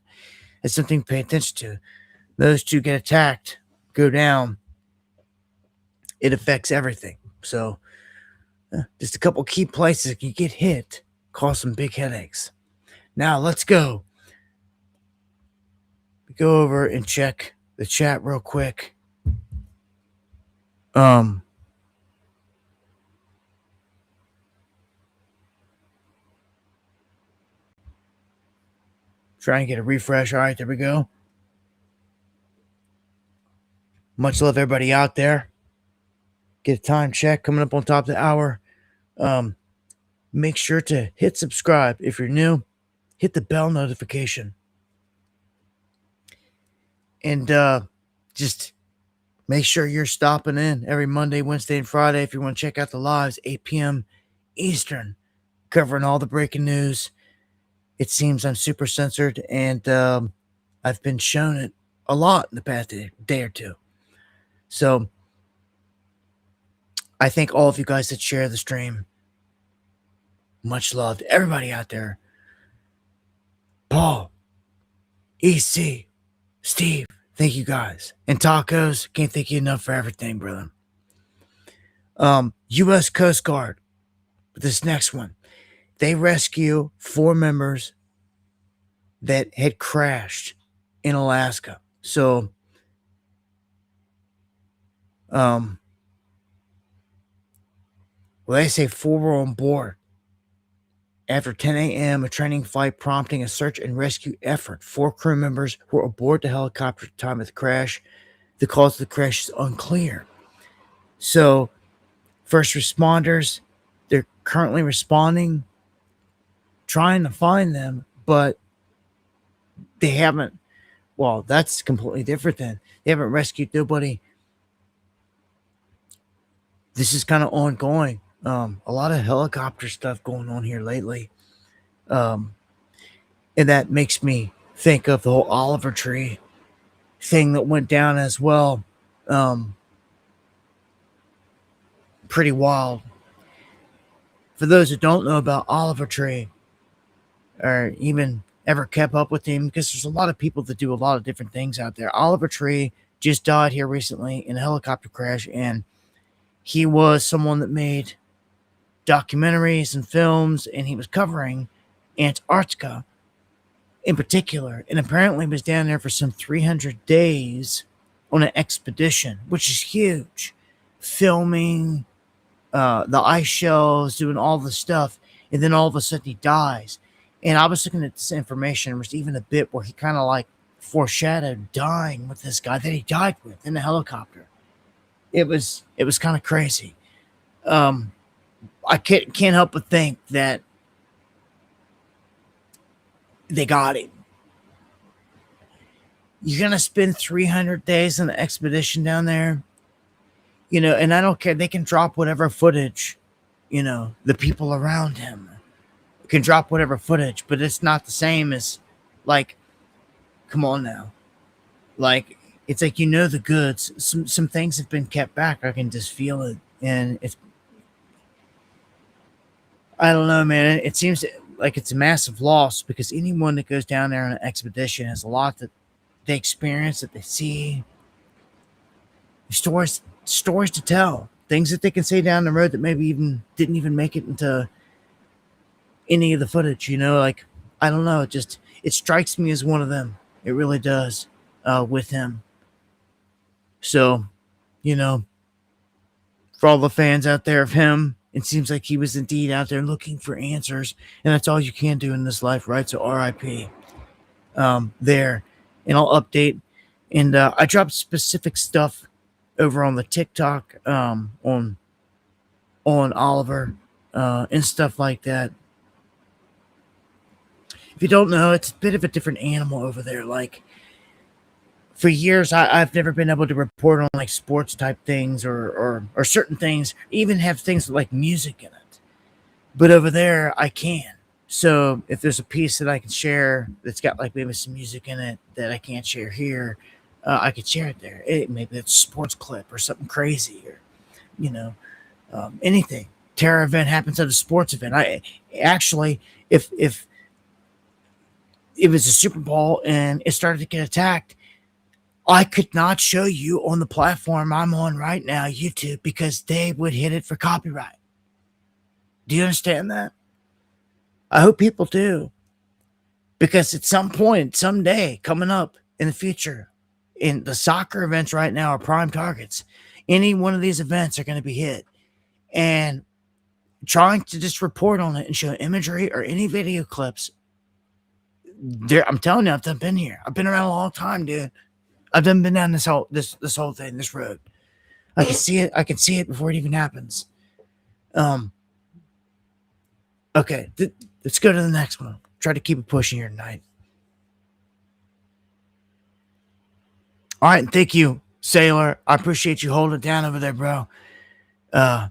It's something to pay attention to. Those two get attacked, go down. It affects everything. So just a couple key places you get hit, cause some big headaches. Now let's go. Go over and check the chat real quick. Try and get a refresh. All right, there we go. Much love, everybody out there. Get a time check coming up on top of the hour. Make sure to hit subscribe if you're new. Hit the bell notification. And just make sure you're stopping in every Monday, Wednesday, and Friday if you want to check out the lives, 8 p.m. Eastern, covering all the breaking news. It seems I'm super censored, and I've been shown it a lot in the past day or two. So I thank all of you guys that share the stream. Much love to everybody out there. Paul, EC, Steve, thank you guys. And Tacos, can't thank you enough for everything, brother. U.S. Coast Guard, this next one. They rescue 4 members that had crashed in Alaska. So, well, they say 4 were on board. After 10 a.m., a training flight prompting a search and rescue effort. 4 crew members were aboard the helicopter at the time of the crash. The cause of the crash is unclear. So, first responders, they're currently responding, trying to find them, but They haven't. Well, that's completely different. Then they haven't rescued nobody. This is kind of ongoing. A lot of helicopter stuff going on here lately, um, and that makes me think of the whole Oliver Tree thing that went down as well. Um, Pretty wild. For those who don't know about Oliver Tree, or even ever kept up with him, because there's a lot of people that do a lot of different things out there. Oliver Tree just died here recently in a helicopter crash, and he was someone that made documentaries and films, and he was covering Antarctica in particular, and apparently was down there for some 300 days on an expedition, which is huge, filming the ice shelves, doing all the stuff, and then all of a sudden he dies. And I was looking at this information. There was even a bit where he kind of like foreshadowed dying with this guy that he died with in the helicopter. It was kind of crazy. Um, I can't help but think that they got him. You're gonna spend 300 days on an expedition down there, and I don't care. They can drop whatever footage, the people around him can drop whatever footage, but it's not the same as, like, come on now. Like, it's like, the goods. Some things have been kept back. I can just feel it. And it's, I don't know, man. It seems like it's a massive loss because anyone that goes down there on an expedition has a lot that they experience, that they see, stories to tell, things that they can say down the road that maybe even didn't even make it into any of the footage. Like, I don't know. It strikes me as one of them. It really does, with him. So, you know, for all the fans out there of him, it seems like he was indeed out there looking for answers, and that's all you can do in this life, right? So, R.I.P. There, and I'll update. And I dropped specific stuff over on the TikTok, on Oliver, and stuff like that. If you don't know, it's a bit of a different animal over there. Like, for years, I've never been able to report on like sports type things, or certain things, even have things like music in it. But over there, I can. So if there's a piece that I can share that's got like maybe some music in it that I can't share here, I could share it there. Maybe it's a sports clip or something crazy, or you know anything. Terror event happens at a sports event. I actually, if it was a Super Bowl and it started to get attacked, I could not show you on the platform I'm on right now, YouTube, because they would hit it for copyright. Do you understand that? I hope people do. Because at some point, someday, coming up in the future, in the soccer events right now are prime targets. Any one of these events are going to be hit. And trying to just report on it and show imagery or any video clips, I'm telling you, I've done been here. I've been around a long time, dude. I've done been down this whole thing, this road. I can see it. I can see it before it even happens. Okay, let's go to the next one. Try to keep it pushing here tonight. All right, and thank you, Sailor. I appreciate you holding it down over there, bro. And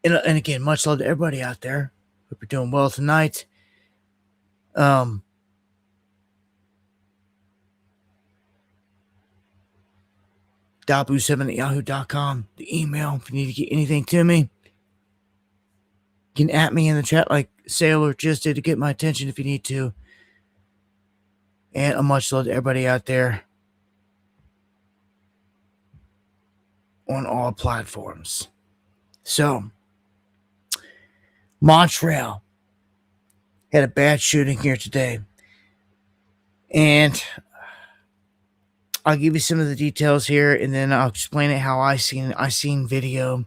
again, much love to everybody out there. Hope you're doing well tonight. Dabu7@yahoo.com. The email, if you need to get anything to me. You can at me in the chat like Sailor just did to get my attention if you need to. And a much love to everybody out there on all platforms. So, Montreal had a bad shooting here today. And I'll give you some of the details here, and then I'll explain it how I seen video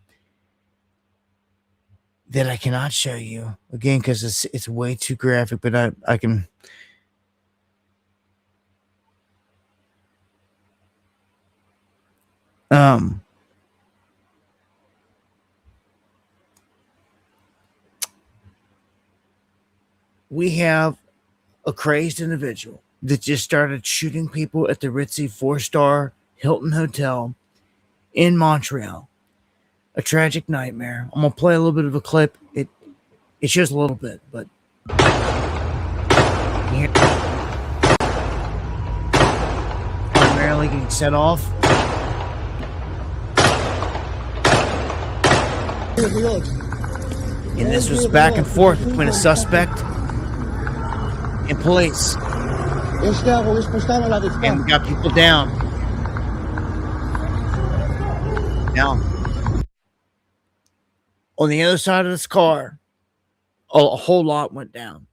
that I cannot show you again because it's way too graphic. But I can. We have a crazed individual that just started shooting people at the ritzy 4-star Hilton Hotel in Montreal. A tragic nightmare. I'm gonna play a little bit of a clip. It's just a little bit, but you hear primarily getting set off. And this was back and forth between a suspect and police. And we got people down. Now, on the other side of this car, a whole lot went down.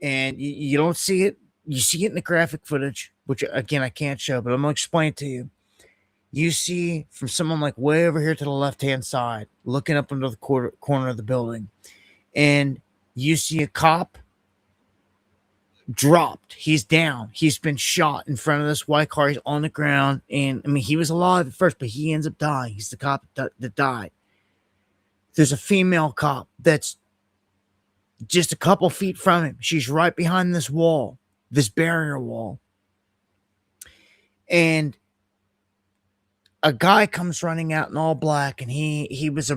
And you don't see it. You see it in the graphic footage, which, again, I can't show, but I'm going to explain it to you. You see from someone like way over here to the left-hand side, looking up into the corner of the building, and you see a cop dropped. He's down. He's been shot in front of this white car. He's on the ground, and I mean, he was alive at first, but he ends up dying. He's the cop that died. There's a female cop that's just a couple feet from him. She's right behind this wall, this barrier wall, and a guy comes running out in all black, and he was a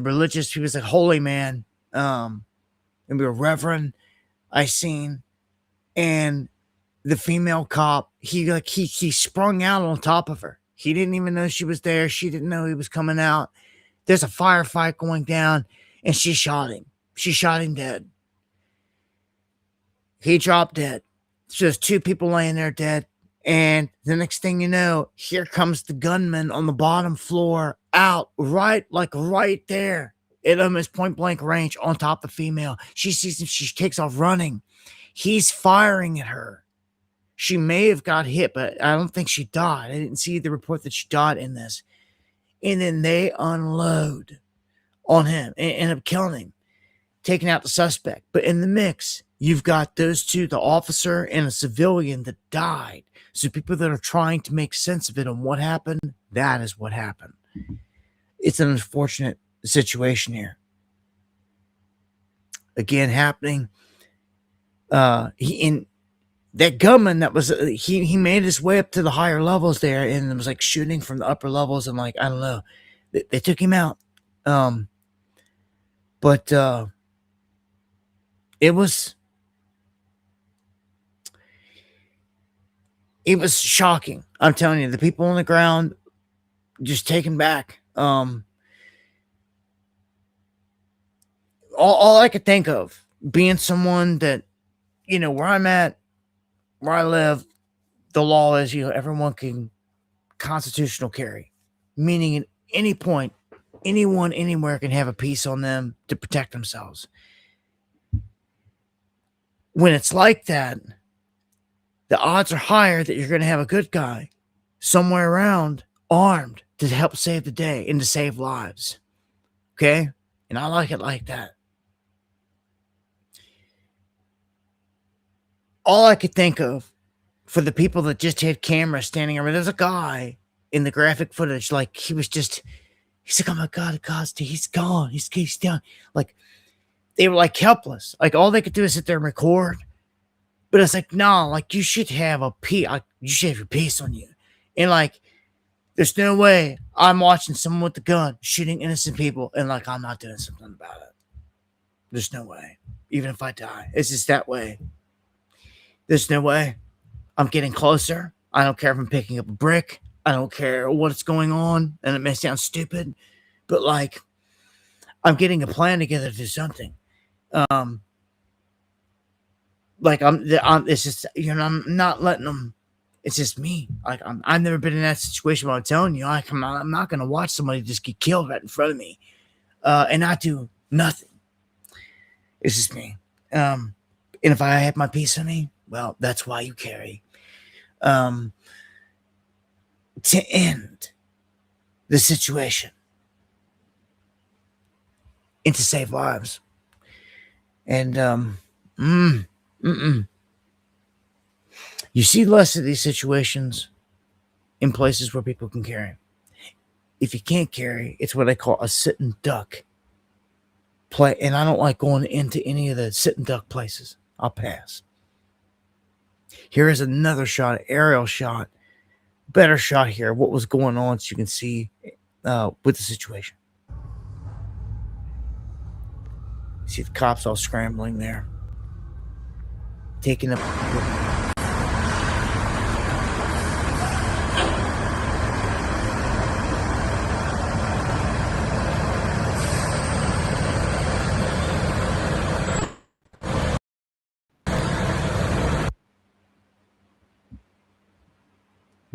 holy man, and we were reverend. I seen, and the female cop, he sprung out on top of her. He didn't even know she was there. She didn't know he was coming out. There's a firefight going down, and she shot him. She shot him dead. He dropped dead. So there's two people laying there dead. And the next thing you know, here comes the gunman on the bottom floor out right there at almost point blank range on top of the female. She sees him. She takes off running. He's firing at her. She may have got hit, but I don't think she died. I didn't see the report that she died in this. And then they unload on him and end up killing him, taking out the suspect. But in the mix, you've got those two, the officer and a civilian that died. So people that are trying to make sense of it and what happened, that is what happened. It's an unfortunate situation here. Again, happening. That gunman that was he made his way up to the higher levels there and was like shooting from the upper levels, and like, I don't know, they took him out. But it was shocking. I'm telling you, the people on the ground just taken back. All I could think of, being someone that, you know, where I'm at, where I live, the law is, you know, everyone can constitutional carry, meaning at any point, anyone anywhere can have a piece on them to protect themselves. When it's like that, the odds are higher that you're going to have a good guy somewhere around armed to help save the day and to save lives. Okay? And I like it like that. All I could think of for the people that just had cameras standing around, there's a guy in the graphic footage, like he's like, oh my God, he's gone. He's down. Like, they were like helpless. Like, all they could do is sit there and record. But it's like, no, like, you should have you should have your piece on you. And like, there's no way I'm watching someone with a gun shooting innocent people and like, I'm not doing something about it. There's no way. Even if I die, it's just that way. There's no way. I'm getting closer. I don't care if I'm picking up a brick. I don't care what's going on. And it may sound stupid, but like, I'm getting a plan together to do something. Like it's just, you know, I'm not letting them. It's just me. Like, I've never been in that situation. But I'm telling you, I'm not going to watch somebody just get killed right in front of me, and not do nothing. It's just me. And if I have my piece on me, well, that's why you carry. To end the situation and to save lives. And you see less of these situations in places where people can carry. If you can't carry, it's what I call a sit and duck play. And I don't like going into any of the sit and duck places. I'll pass. Here is another shot, aerial shot, better shot here, what was going on, so you can see with the situation. See the cops all scrambling there, taking up.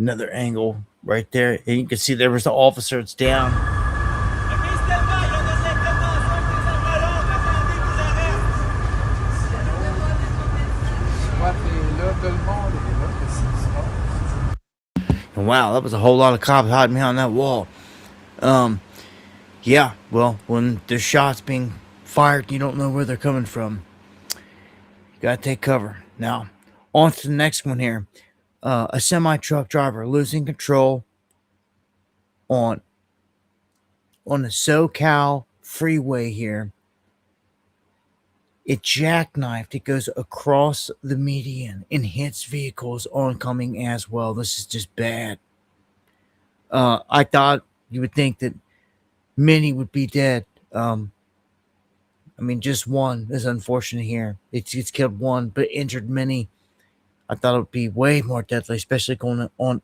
Another angle right there, and you can see there was the officer. It's down. And wow, that was a whole lot of cops hiding behind that wall. Yeah, well, when there's shots being fired, you don't know where they're coming from. You gotta take cover. Now, on to the next one here. A semi-truck driver losing control on the SoCal freeway here. It jackknifed. It goes across the median and hits vehicles oncoming as well. This is just bad. I thought you would think that many would be dead. I mean, just one is unfortunate here. It's killed one, but injured many. I thought it would be way more deadly, especially going on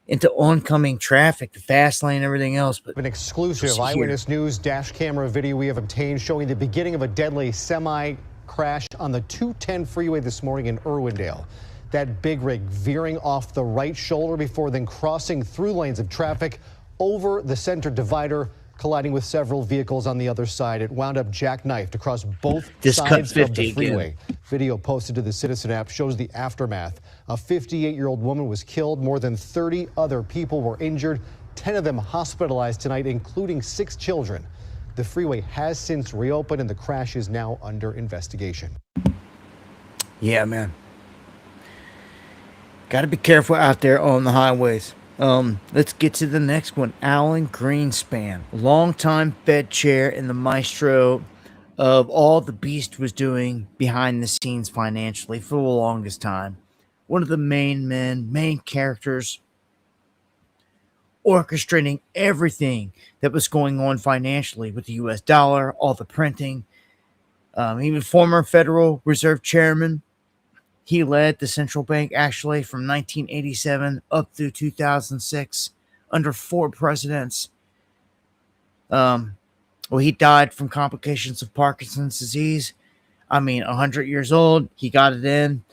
into oncoming traffic, the fast lane, everything else. But an exclusive Eyewitness News dash camera video we have obtained showing the beginning of a deadly semi crash on the 210 freeway this morning in Irwindale. That big rig veering off the right shoulder before then crossing through lanes of traffic over the center divider, colliding with several vehicles on the other side. It wound up jackknifed across both sides of the freeway. Again. Video posted to the Citizen app shows the aftermath. A 58-year-old woman was killed. More than 30 other people were injured, 10 of them hospitalized tonight, including 6 children. The freeway has since reopened and the crash is now under investigation. Yeah, man. Got to be careful out there on the highways. Let's get to the next one. Alan Greenspan, longtime Fed chair and the maestro of all the Beast was doing behind the scenes financially for the longest time. One of the main characters, orchestrating everything that was going on financially with the U.S. dollar, all the printing. Even former Federal Reserve chairman. He led the central bank actually from 1987 up through 2006 under 4 presidents. He died from complications of Parkinson's disease. I mean, 100 years old. He got it in.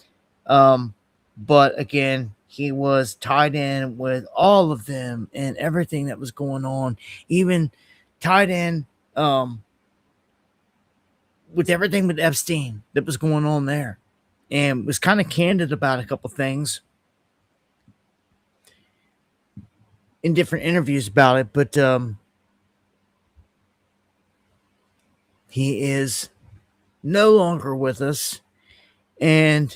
But again, he was tied in with all of them and everything that was going on. Even tied in with everything with Epstein that was going on there. And was kind of candid about a couple things in different interviews about it. But he is no longer with us. And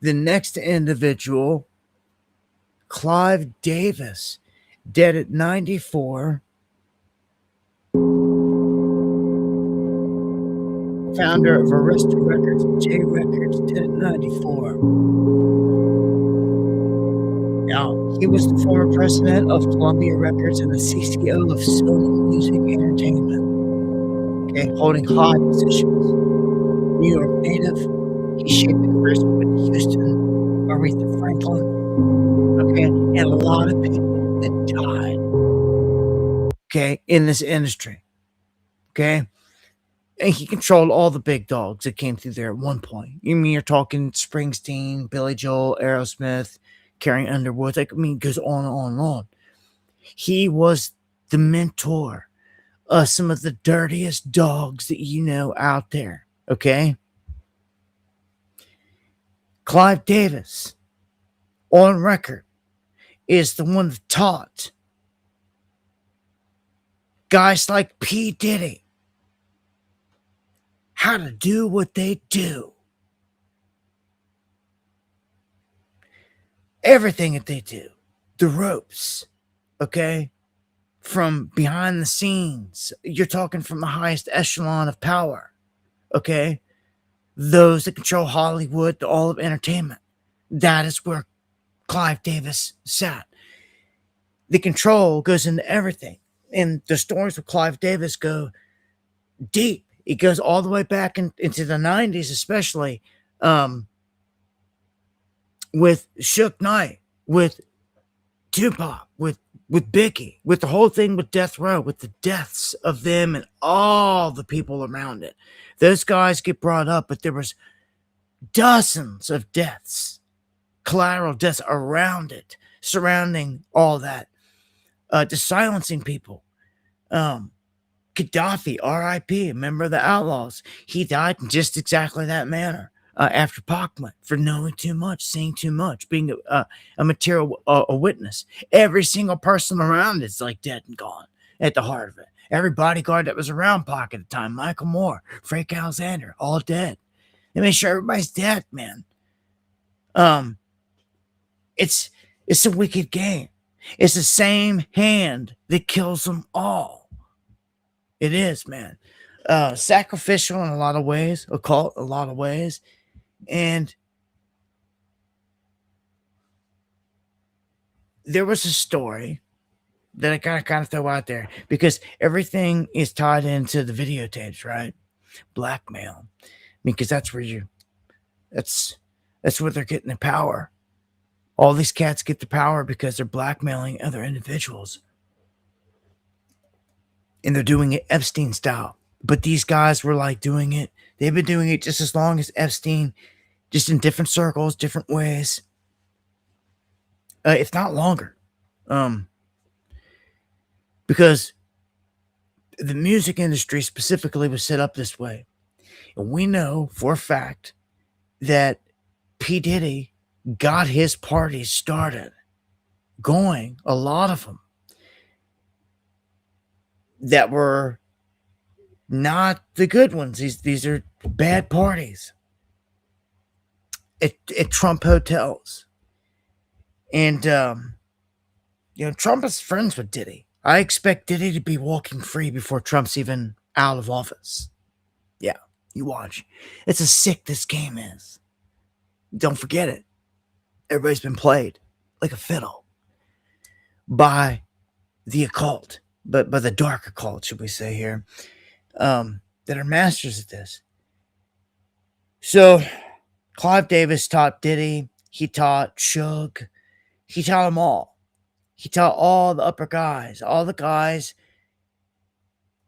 the next individual, Clive Davis, dead at 94. Founder of Arista Records and J Records, dead at 94. Now, he was the former president of Columbia Records and the CCO of Sony Music Entertainment. Okay, holding high positions. New York native. He shaped the careers of Whitney Houston, Aretha Franklin. Okay, and a lot of people that died. Okay, in this industry. Okay. And he controlled all the big dogs that came through there at one point. You mean you're talking Springsteen, Billy Joel, Aerosmith, Carrie Underwood. It goes on and on and on. He was the mentor of some of the dirtiest dogs that you know out there. Okay? Clive Davis, on record, is the one that taught guys like P. Diddy how to do what they do. Everything that they do. The ropes. Okay? From behind the scenes. You're talking from the highest echelon of power. Okay? Those that control Hollywood, all of entertainment. That is where Clive Davis sat. The control goes into everything. And the stories of Clive Davis go deep. It goes all the way back into the 90s, especially with Suge Knight, with Tupac, with Biggie, with the whole thing with Death Row, with the deaths of them and all the people around it. Those guys get brought up, but there was dozens of deaths, collateral deaths around it, surrounding all that, just silencing people. Gaddafi, R.I.P., a member of the Outlaws, he died in just exactly that manner. After Pac went, for knowing too much, seeing too much, being a material a witness. Every single person around it's like dead and gone at the heart of it. Every bodyguard that was around Pac at the time, Michael Moore, Frank Alexander, all dead. They made sure everybody's dead, man. It's a wicked game. It's the same hand that kills them all. It is, man. Sacrificial in a lot of ways, occult in a lot of ways. And there was a story that I kind of throw out there because everything is tied into the videotapes, right? Blackmail. I mean, because that's where that's where they're getting the power. All these cats get the power because they're blackmailing other individuals. And they're doing it Epstein style. But these guys were like doing it. They've been doing it just as long as Epstein, just in different circles, different ways. If not longer. Because the music industry specifically was set up this way. And we know for a fact that P. Diddy got his parties started going, a lot of them, that were not the good ones. These are bad parties at Trump hotels. And, Trump is friends with Diddy. I expect Diddy to be walking free before Trump's even out of office. Yeah, you watch. It's as sick this game is. Don't forget it. Everybody's been played like a fiddle by the occult, but by the dark occult, should we say here, that are masters at this. So, Clive Davis taught Diddy. He taught Suge. He taught them all. He taught all the upper guys, all the guys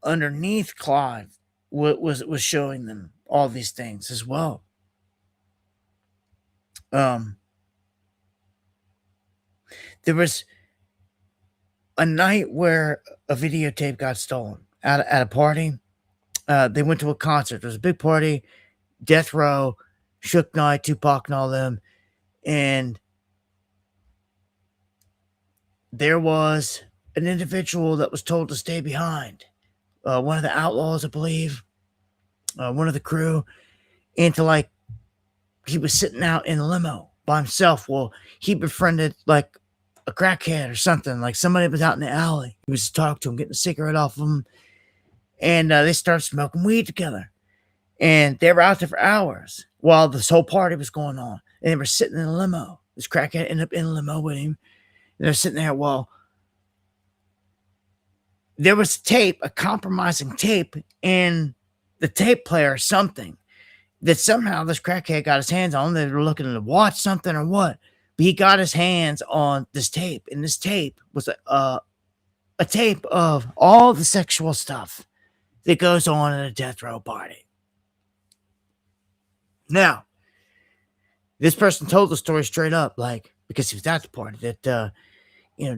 underneath Clive was showing them all these things as well. There was a night where a videotape got stolen at a party. They went to a concert. There was a big party, Death Row, Suge Knight, Tupac, and all them. And there was an individual that was told to stay behind. One of the Outlaws, I believe, one of the crew, and he was sitting out in the limo by himself. Well, he befriended like a crackhead or something, like somebody was out in the alley. He was talking to him, getting a cigarette off of him, and they started smoking weed together. And they were out there for hours while this whole party was going on. And they were sitting in a limo. This crackhead ended up in a limo with him. And they're sitting there. Well, there was a compromising tape in the tape player or something that somehow this crackhead got his hands on. They were looking to watch something or what. But he got his hands on this tape. And this tape was a tape of all the sexual stuff that goes on at a death row party. Now, this person told the story straight up, because he was at the party, that,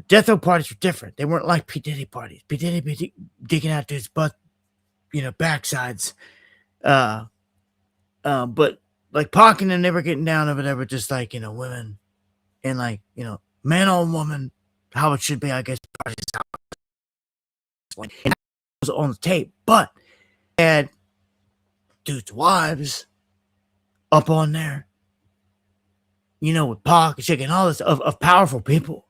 death row parties were different. They weren't like P. Diddy parties. P. Diddy be digging out dudes' butt, backsides. But like Pac and them, they were getting down over there with just women and man on woman, how it should be, I guess. And that was on the tape, but had dudes' wives up on there, with Pac and Chick and all this of powerful people,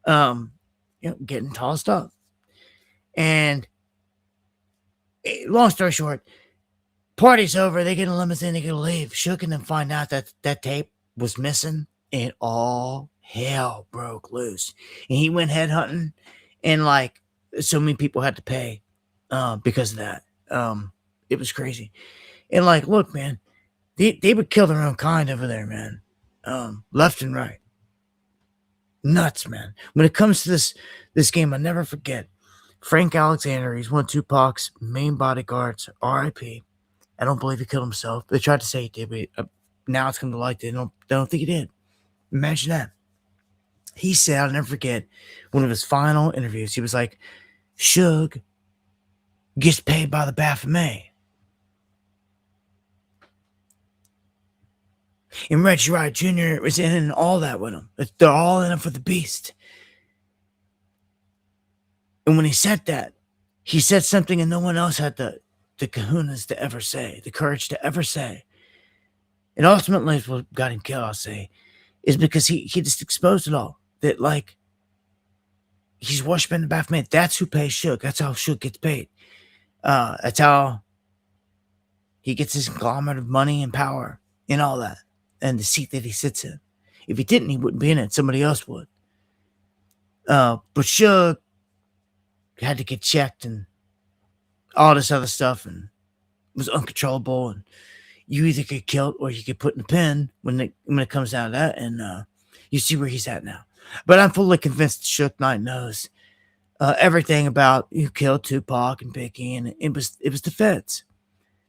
getting tossed up. And long story short, party's over. They get a limousine. They get to leave. Shook and them find out that tape was missing, and all hell broke loose. And he went headhunting, and like so many people had to pay because of that. It was crazy. And like, look, man, they would kill their own kind over there, man. Left and right. Nuts, man. When it comes to this game, I'll never forget. Frank Alexander, he's one of Tupac's main bodyguards, R.I.P. I don't believe he killed himself. They tried to say he did, but now it's come to light they don't think he did. Imagine that. He said, I'll never forget, one of his final interviews, he was like, Suge gets paid by the Baphomet. And Reggie Wright Jr. was in all that with him. They're all in it for the beast. And when he said that, he said something and no one else had the kahunas to ever say, the courage to ever say. And ultimately, what got him killed, I'll say, is because he just exposed it all. That, like, he's worshiping the Baphomet. That's who pays Suge. That's how Suge gets paid. That's how he gets his conglomerate of money and power and all that. And the seat that he sits in. If he didn't, he wouldn't be in it. Somebody else would. But Suge had to get checked and all this other stuff and was uncontrollable. And you either get killed or you get put in a pen when it comes down to that. And you see where he's at now. But I'm fully convinced Suge Knight knows everything about who killed Tupac and Biggie. And it was the feds.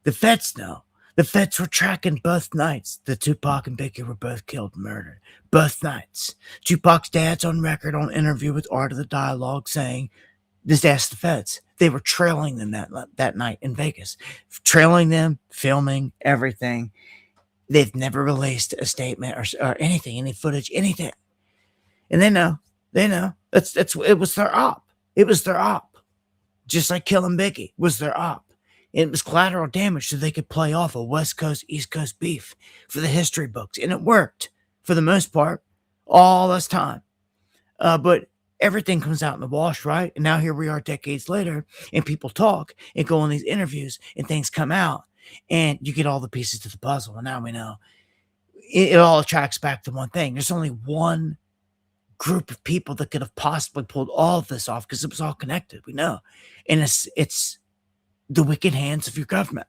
The feds know. The feds were tracking both nights that Tupac and Biggie were both killed and murdered. Both nights. Tupac's dad's on record on interview with Art of the Dialogue saying, just ask the feds. They were trailing them that night in Vegas. Trailing them, filming, everything. They've never released a statement or anything, any footage, anything. And they know. They know. It was their op. It was their op. Just like killing Biggie was their op. It was collateral damage so they could play off a West Coast, East Coast beef for the history books. And it worked for the most part all this time. But everything comes out in the wash, right? And now here we are decades later, and people talk and go on these interviews and things come out and you get all the pieces to the puzzle. And now we know it all tracks back to one thing. There's only one group of people that could have possibly pulled all of this off because it was all connected. We know. And it's the wicked hands of your government.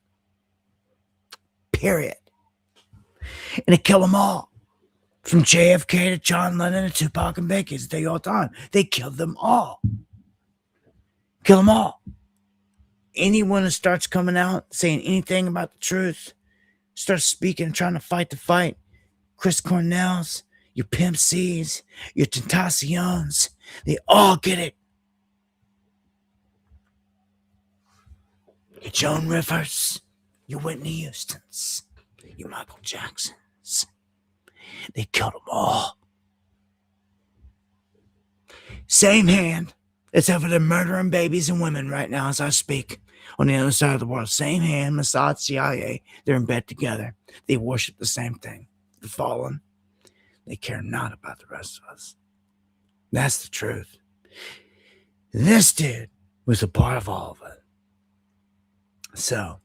Period. And they kill them all. From JFK to John Lennon to Tupac and Biggie. It's the all time. They killed them all. Kill them all. Anyone who starts coming out saying anything about the truth, starts speaking and trying to fight the fight. Chris Cornell's, your Pimp C's, your Tentacion's, they all get it. Your Joan Rivers, your Whitney Houston's, your Michael Jackson's. They killed them all. Same hand that's over there murdering babies and women right now as I speak on the other side of the world. Same hand, Mossad, CIA, they're in bed together. They worship the same thing. The fallen. They care not about the rest of us. That's the truth. This dude was a part of all of it. So,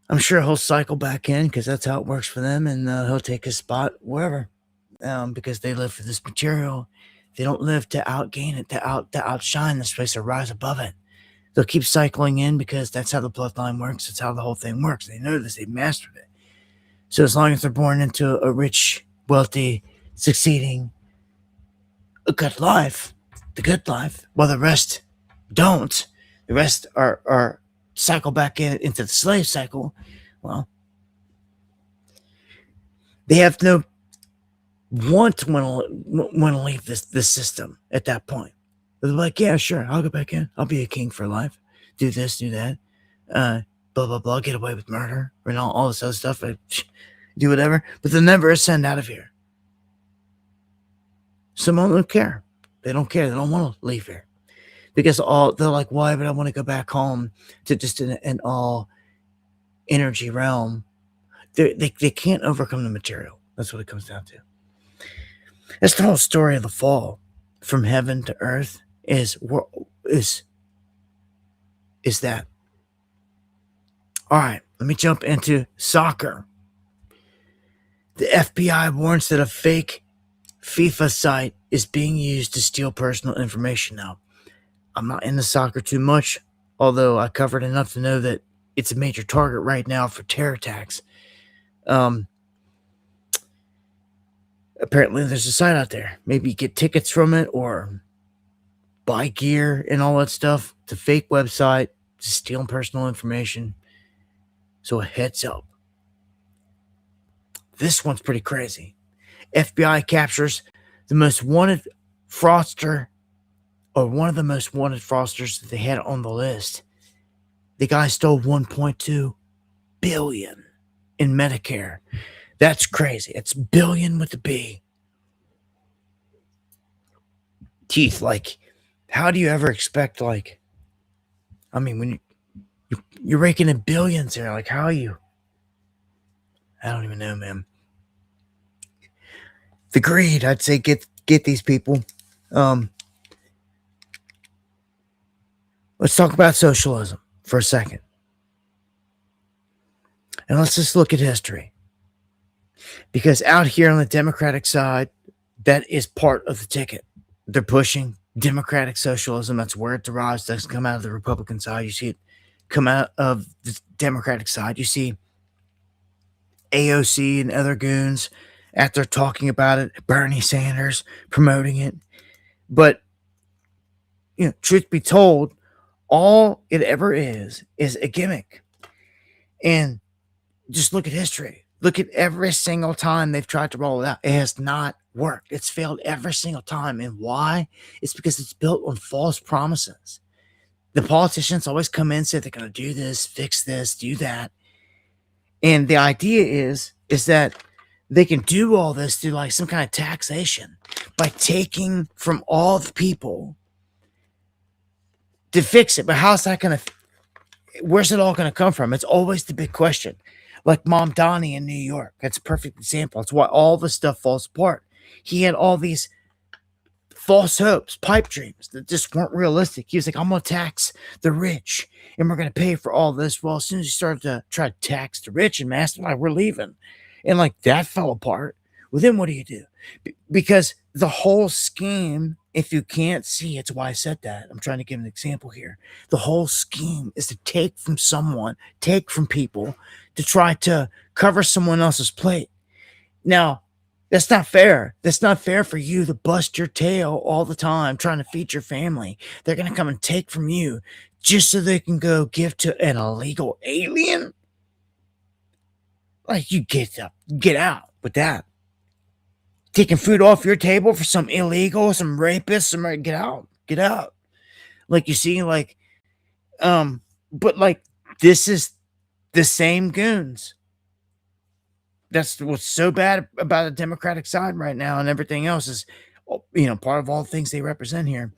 I'm sure he'll cycle back in because that's how it works for them, and he'll take his spot wherever because they live for this material. They don't live to outgain it, to outshine this place or rise above it. They'll keep cycling in because that's how the bloodline works. That's how the whole thing works. They know this. They've mastered it. So as long as they're born into a rich, wealthy, succeeding, a good life, the good life, while the rest don't, the rest are cycle back into the slave cycle, well, they have no want to leave this system at that point. They're like, yeah, sure, I'll go back in. I'll be a king for life. Do this, do that. Blah, blah, blah. Get away with murder and all this other stuff. Do whatever. But they'll never ascend out of here. Some don't care. They don't care. They don't want to leave here. Because they're like, why? But I want to go back home to just an all energy realm. They can't overcome the material. That's what it comes down to. That's the whole story of the fall from heaven to earth is that. All right, let me jump into soccer. The FBI warns that a fake FIFA site is being used to steal personal information. Now, I'm not into soccer too much, although I covered enough to know that it's a major target right now for terror attacks. Apparently, there's a site out there. Maybe you get tickets from it or buy gear and all that stuff. It's a fake website to steal personal information. So a heads up. This one's pretty crazy. FBI captures the most wanted fraudster, or one of the most wanted fraudsters that they had on the list. The guy stole $1.2 billion in Medicare. That's crazy. It's billion with a B. Teeth, like, how do you ever expect, like, I mean, when you're raking in billions there, like, how are you? I don't even know, man. The greed, I'd say, get these people. Let's talk about socialism for a second. And let's just look at history. Because out here on the Democratic side, that is part of the ticket. They're pushing democratic socialism. That's where it derives. It doesn't come out of the Republican side. You see it come out of the Democratic side. You see AOC and other goons after talking about it, Bernie Sanders promoting it. But, truth be told, all it ever is a gimmick. And just look at history. Look at every single time they've tried to roll it out. It has not worked. It's failed every single time. And why? It's because it's built on false promises. The politicians always come in and say they're going to do this, fix this, do that. And the idea is that they can do all this through like some kind of taxation by taking from all the people to fix it. But how's that going to, where's it all going to come from? It's always the big question. Like Mom Donnie in New York. That's a perfect example. It's why all the stuff falls apart. He had all these false hopes, pipe dreams that just weren't realistic. He was like, I'm going to tax the rich and we're going to pay for all this. Well, as soon as you started to try to tax the rich and mass, like, we're leaving. And like that fell apart. Well, then what do? Because the whole scheme, if you can't see, it's why I said that. I'm trying to give an example here. The whole scheme is to take from someone, take from people to try to cover someone else's plate. Now, that's not fair. That's not fair for you to bust your tail all the time trying to feed your family. They're going to come and take from you just so they can go give to an illegal alien? Like, you get out with that. Taking food off your table for some illegal, some rapist, get out. Like, you see, like, but like, this is the same goons. That's what's so bad about the Democratic side right now, and everything else is, part of all the things they represent here.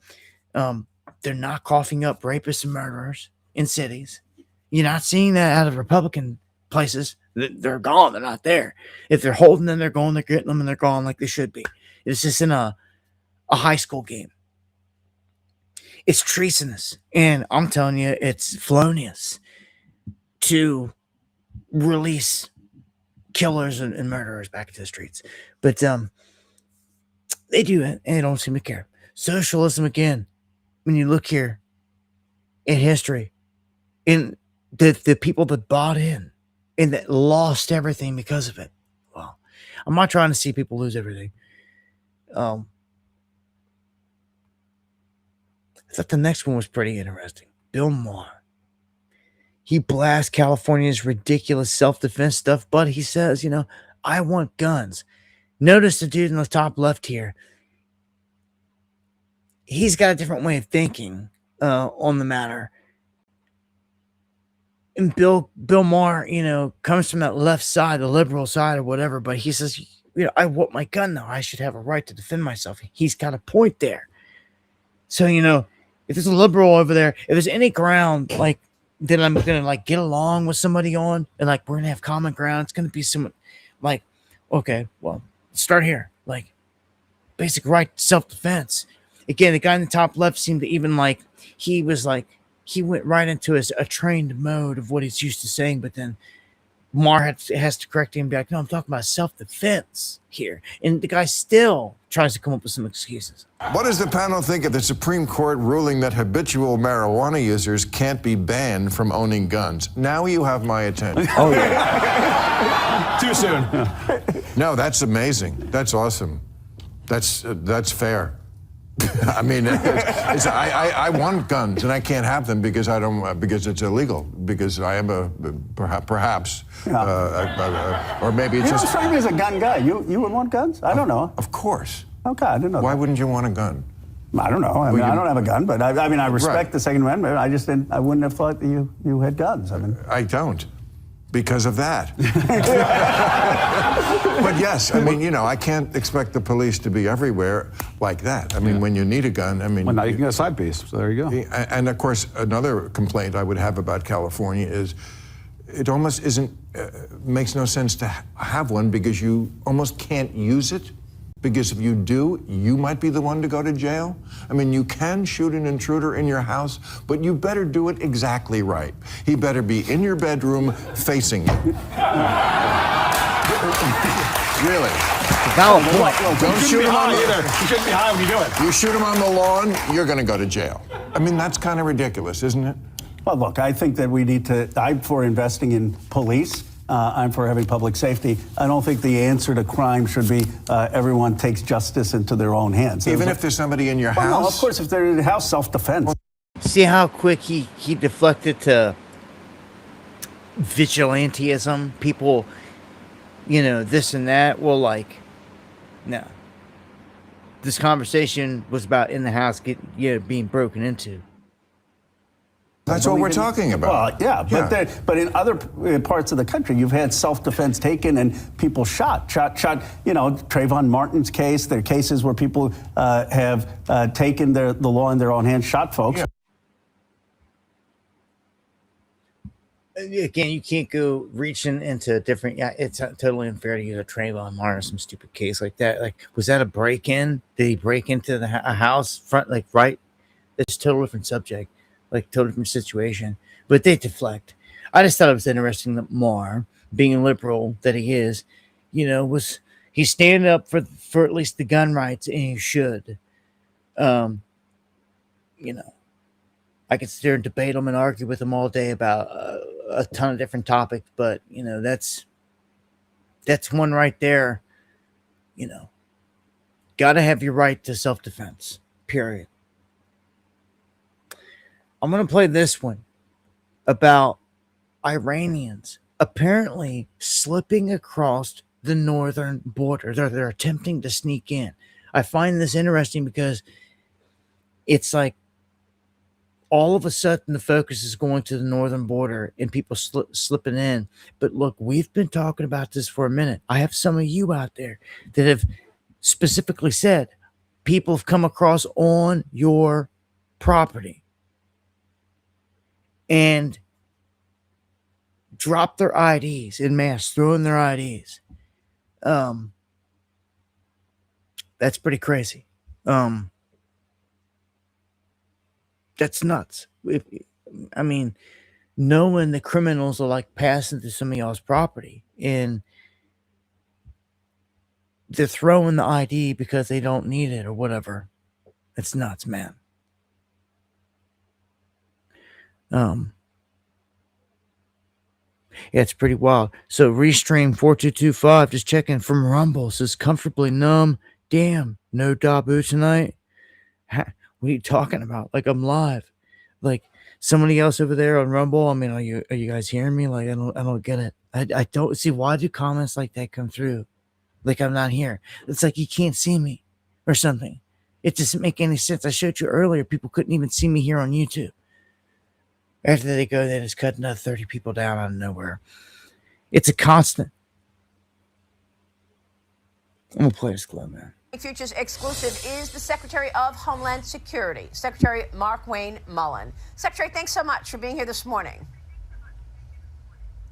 They're not coughing up rapists and murderers in cities. You're not seeing that out of Republican places. They're gone. They're not there. If they're holding them, they're going. They're getting them, and they're gone like they should be. It's just in a high school game. It's treasonous, and I'm telling you, it's felonious to release killers and murderers back into the streets. But they do it, and they don't seem to care. Socialism, again, when you look here in history, in the people that bought in and that lost everything because of it. Well, I'm not trying to see people lose everything. I thought the next one was pretty interesting. Bill Maher. He blasts California's ridiculous self-defense stuff, but he says, I want guns. Notice the dude in the top left here. He's got a different way of thinking on the matter. And Bill Maher, comes from that left side, the liberal side or whatever, but he says, I want my gun now. I should have a right to defend myself. He's got a point there. So, if there's a liberal over there, if there's any ground, like, that I'm going to, like, get along with somebody on, and, like, we're going to have common ground, it's going to be someone, like, okay, well, start here. Like, basic right to self-defense. Again, the guy in the top left seemed to even, like, he went right into a trained mode of what he's used to saying, but then Mar has to correct him and be like, no, I'm talking about self-defense here. And the guy still tries to come up with some excuses. What does the panel think of the Supreme Court ruling that habitual marijuana users can't be banned from owning guns? Now you have my attention. Oh, yeah. Too soon. No, that's amazing. That's awesome. That's fair. I mean, I want guns, and I can't have them because because it's illegal. Because I am perhaps, or maybe it's You just. don't strike me as a gun guy. You would want guns? I don't know. Of course. Okay, I didn't know. Why that. wouldn't you want a gun? I don't know. I mean, I don't have a gun, but I mean, I respect Right. the Second Amendment. I just didn't. I wouldn't have thought that you had guns. I mean, I don't, because of that. But yes, I mean, I can't expect the police to be everywhere like that. I mean, when you need a gun, I mean. Well, now you can get a side piece, so there you go. And of course, another complaint I would have about California is it almost makes no sense to have one because you almost can't use it. Because if you do, you might be the one to go to jail. I mean, you can shoot an intruder in your house, but you better do it exactly right. He better be in your bedroom facing you. Really. Valid point. Don't shoot him on either. You shouldn't be high when you do it. You shoot him on the lawn, you're going to go to jail. I mean, that's kind of ridiculous, isn't it? well, look, I think that we need to. I'm for investing in police. I'm for having public safety. I don't think the answer to crime should be everyone takes justice into their own hands. Even if there's somebody in your house? No, of course, if they're in the house, self-defense. See how quick he deflected to vigilantism? People, this and that. Well, no. This conversation was about in the house being broken into. That's what we're talking about. Well, yeah. But in other parts of the country, you've had self-defense taken and people shot. Trayvon Martin's case. There are cases where people have taken the law in their own hands, shot folks. Yeah. Again, you can't go reaching into different. Yeah, it's totally unfair to use a Trayvon Martin or some stupid case like that. Was that a break-in? Did he break into a house front? Right? It's a total different subject. Total different situation. But they deflect. I just thought it was interesting that Marr, being liberal that he is, he's standing up for at least the gun rights, and he should. I could sit there and debate him and argue with him all day about a ton of different topics, but that's one right there. Got to have your right to self-defense. Period. I'm going to play this one about Iranians apparently slipping across the northern border. They're attempting to sneak in. I find this interesting because it's like all of a sudden the focus is going to the northern border and people slipping in. But look, we've been talking about this for a minute. I have some of you out there that have specifically said people have come across on your property and drop their IDs in mass, throw in their IDs. That's pretty crazy. That's nuts. Knowing the criminals are passing through some of y'all's property and they're throwing the ID because they don't need it or whatever. It's nuts, man. Yeah, it's pretty wild. So Restream 4225 just checking from Rumble says comfortably numb. Damn, no Dabu tonight. What are you talking about? I'm live. Somebody else over there on Rumble. Are you guys hearing me? I don't get it. I don't see, why do comments like that come through? I'm not here. It's you can't see me or something. It doesn't make any sense. I showed you earlier, people couldn't even see me here on YouTube. After they go, they just cut another 30 people down out of nowhere. It's a constant. I'm going to play this clip, man. Futures exclusive is the Secretary of Homeland Security, Secretary Markwayne Mullen. Secretary, thanks so much for being here this morning.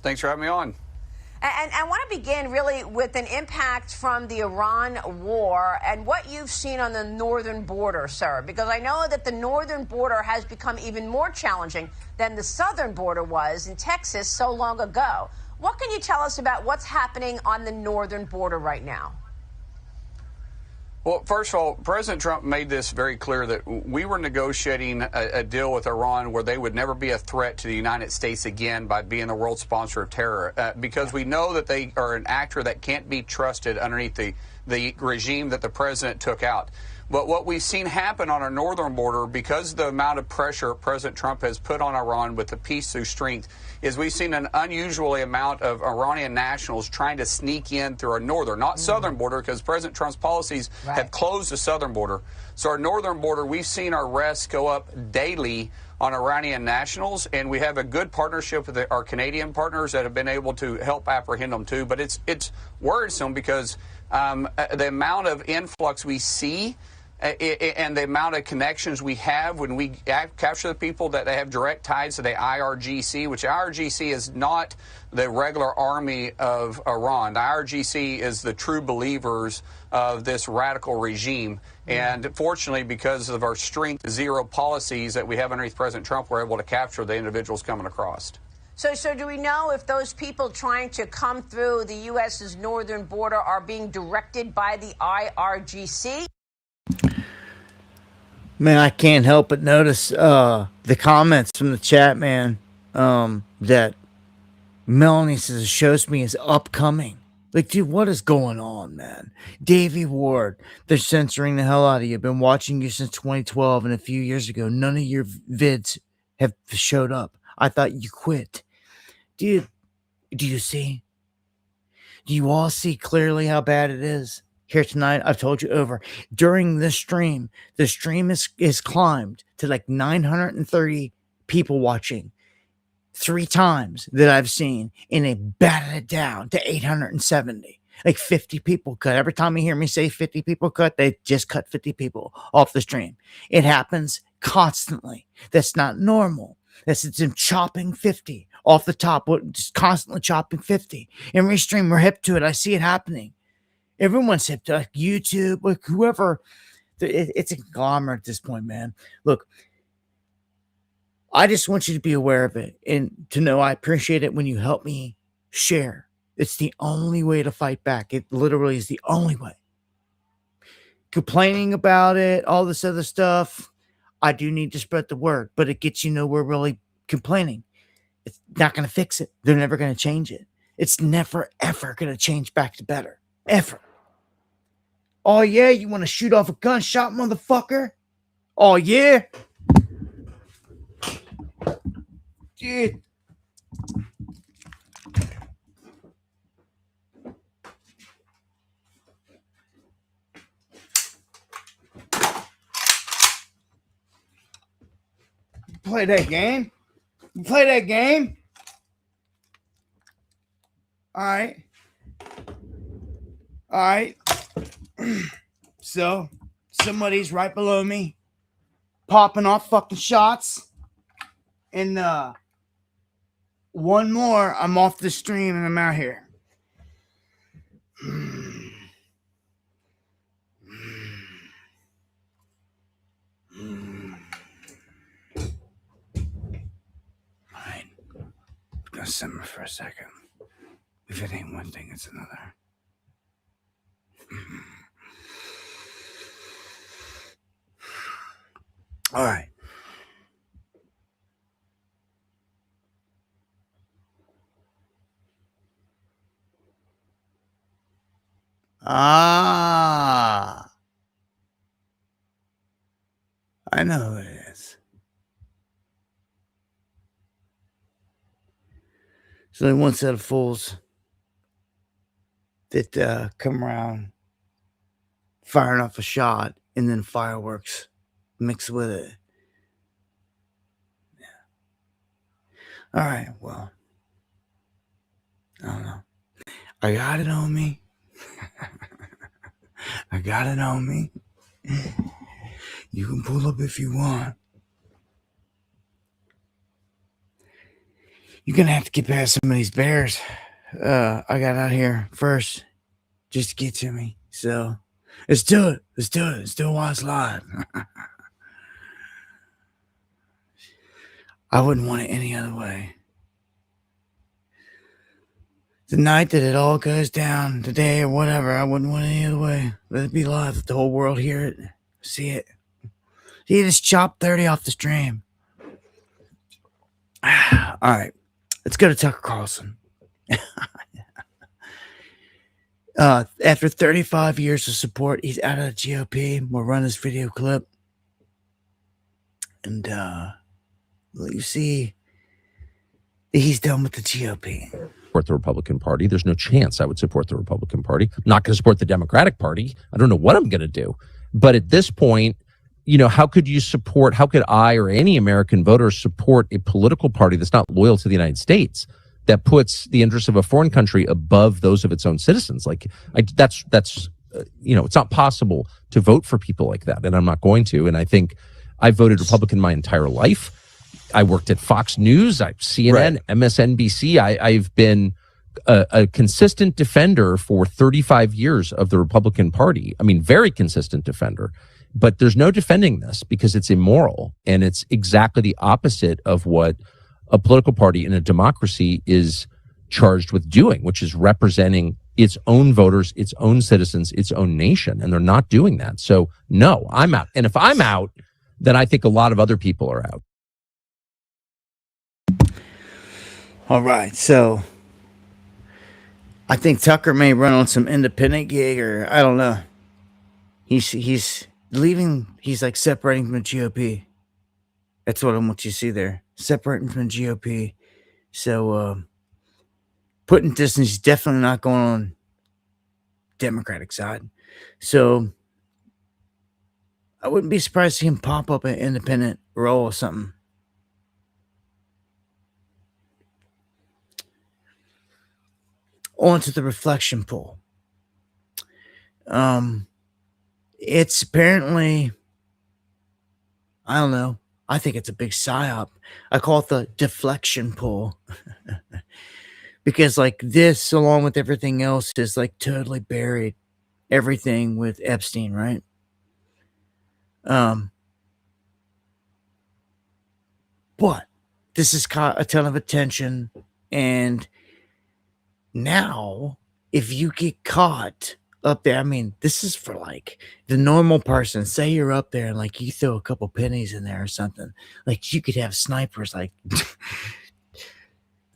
Thanks for having me on. And I want to begin really with an impact from the Iran war and what you've seen on the northern border, sir, because I know that the northern border has become even more challenging than the southern border was in Texas so long ago. What can you tell us about what's happening on the northern border right now? Well, first of all, President Trump made this very clear that we were negotiating a deal with Iran where they would never be a threat to the United States again by being the world sponsor of terror, because we know that they are an actor that can't be trusted underneath the regime that the president took out. But what we've seen happen on our northern border, because of the amount of pressure President Trump has put on Iran with the peace through strength, is we've seen an unusually amount of Iranian nationals trying to sneak in through our northern, not southern border, because President Trump's policies have closed the southern border. So our northern border, we've seen our arrests go up daily on Iranian nationals, and we have a good partnership with our Canadian partners that have been able to help apprehend them too. But it's worrisome because the amount of influx we see and the amount of connections we have when we capture the people that they have direct ties to the IRGC, which IRGC is not the regular army of Iran. The IRGC is the true believers of this radical regime. And fortunately, because of our strength zero policies that we have underneath President Trump, we're able to capture the individuals coming across. So do we know if those people trying to come through the U.S.'s northern border are being directed by the IRGC? Man, I can't help but notice the comments from the chat, man, that Melanie says shows me is upcoming. Like, dude, what is going on, man? Davey Ward, they're censoring the hell out of you. Been watching you since 2012, and a few years ago, none of your vids have showed up. I thought you quit. Dude, do you see? Do you all see clearly how bad it is? Here tonight, I've told you over. During this stream, the stream is climbed to like 930 people watching. 3 times that I've seen, and they batted it down to 870. Like 50 people cut. Every time you hear me say 50 people cut, they just cut 50 people off the stream. It happens constantly. That's not normal. That's it's them chopping 50 off the top, just constantly chopping 50. Every stream, we're hip to it. I see it happening. Everyone's hip to it, like YouTube, like whoever. It's a conglomerate at this point, man. Look, I just want you to be aware of it and to know I appreciate it when you help me share. It's the only way to fight back. It literally is the only way. Complaining about it, all this other stuff, I do need to spread the word, but it gets you nowhere really complaining. It's not going to fix it. They're never going to change it. It's never, ever going to change back to better. Ever. Oh, yeah? You want to shoot off a gunshot, motherfucker? Oh, yeah? Dude. Play that game? You play that game? Alright. Alright. So, somebody's right below me, popping off fucking shots. And, one more, I'm off the stream and I'm out here. Alright. Gonna simmer for a second. If it ain't one thing, it's another. Alright. I know who it is. There's only one set of fools that come around firing off a shot and then fireworks mixed with it. Yeah. All right, well, I don't know. I got it on me. I got it on me. You can pull up if you want. You're going to have to get past some of these bears I got out here first just to get to me. So let's do it. Let's do it. Let's do it while it's live. I wouldn't want it any other way. the night that it all goes down, today or whatever, I wouldn't want it any other way. Let it be live. Let the whole world hear it, see it. He just chopped 30 off the stream. All right, let's go to Tucker Carlson. After 35 years of support, he's out of the GOP. We'll run this video clip. And you see, he's done with the GOP. Support the Republican Party. There's no chance I would support the Republican Party. I'm not going to support the Democratic Party. I don't know what I'm going to do. But at this point, how could I or any American voter support a political party that's not loyal to the United States, that puts the interests of a foreign country above those of its own citizens? That's it's not possible to vote for people like that, and I'm not going to. And I think I voted Republican my entire life. I worked at Fox News, CNN, right. MSNBC. I've been a consistent defender for 35 years of the Republican Party. I mean, very consistent defender. But there's no defending this because it's immoral, and it's exactly the opposite of what a political party in a democracy is charged with doing, which is representing its own voters, its own citizens, its own nation. And they're not doing that. So no, I'm out. And if I'm out, then I think a lot of other people are out. All right. So I think Tucker may run on some independent gig, or I don't know. He's leaving. He's like separating from the GOP. That's what I want you to see there. Separating from the GOP. So putting distance, he's definitely not going on Democratic side. So I wouldn't be surprised to see him pop up an independent role or something. On to the reflection poll. It's apparently, I don't know, I think it's a big psyop. I call it the deflection poll. Because like this, along with everything else, is like totally buried everything with Epstein, right? But this has caught a ton of attention, and now if you get caught up there, I mean, this is for like the normal person. Say you're up there and like you throw a couple pennies in there or something, like you could have snipers like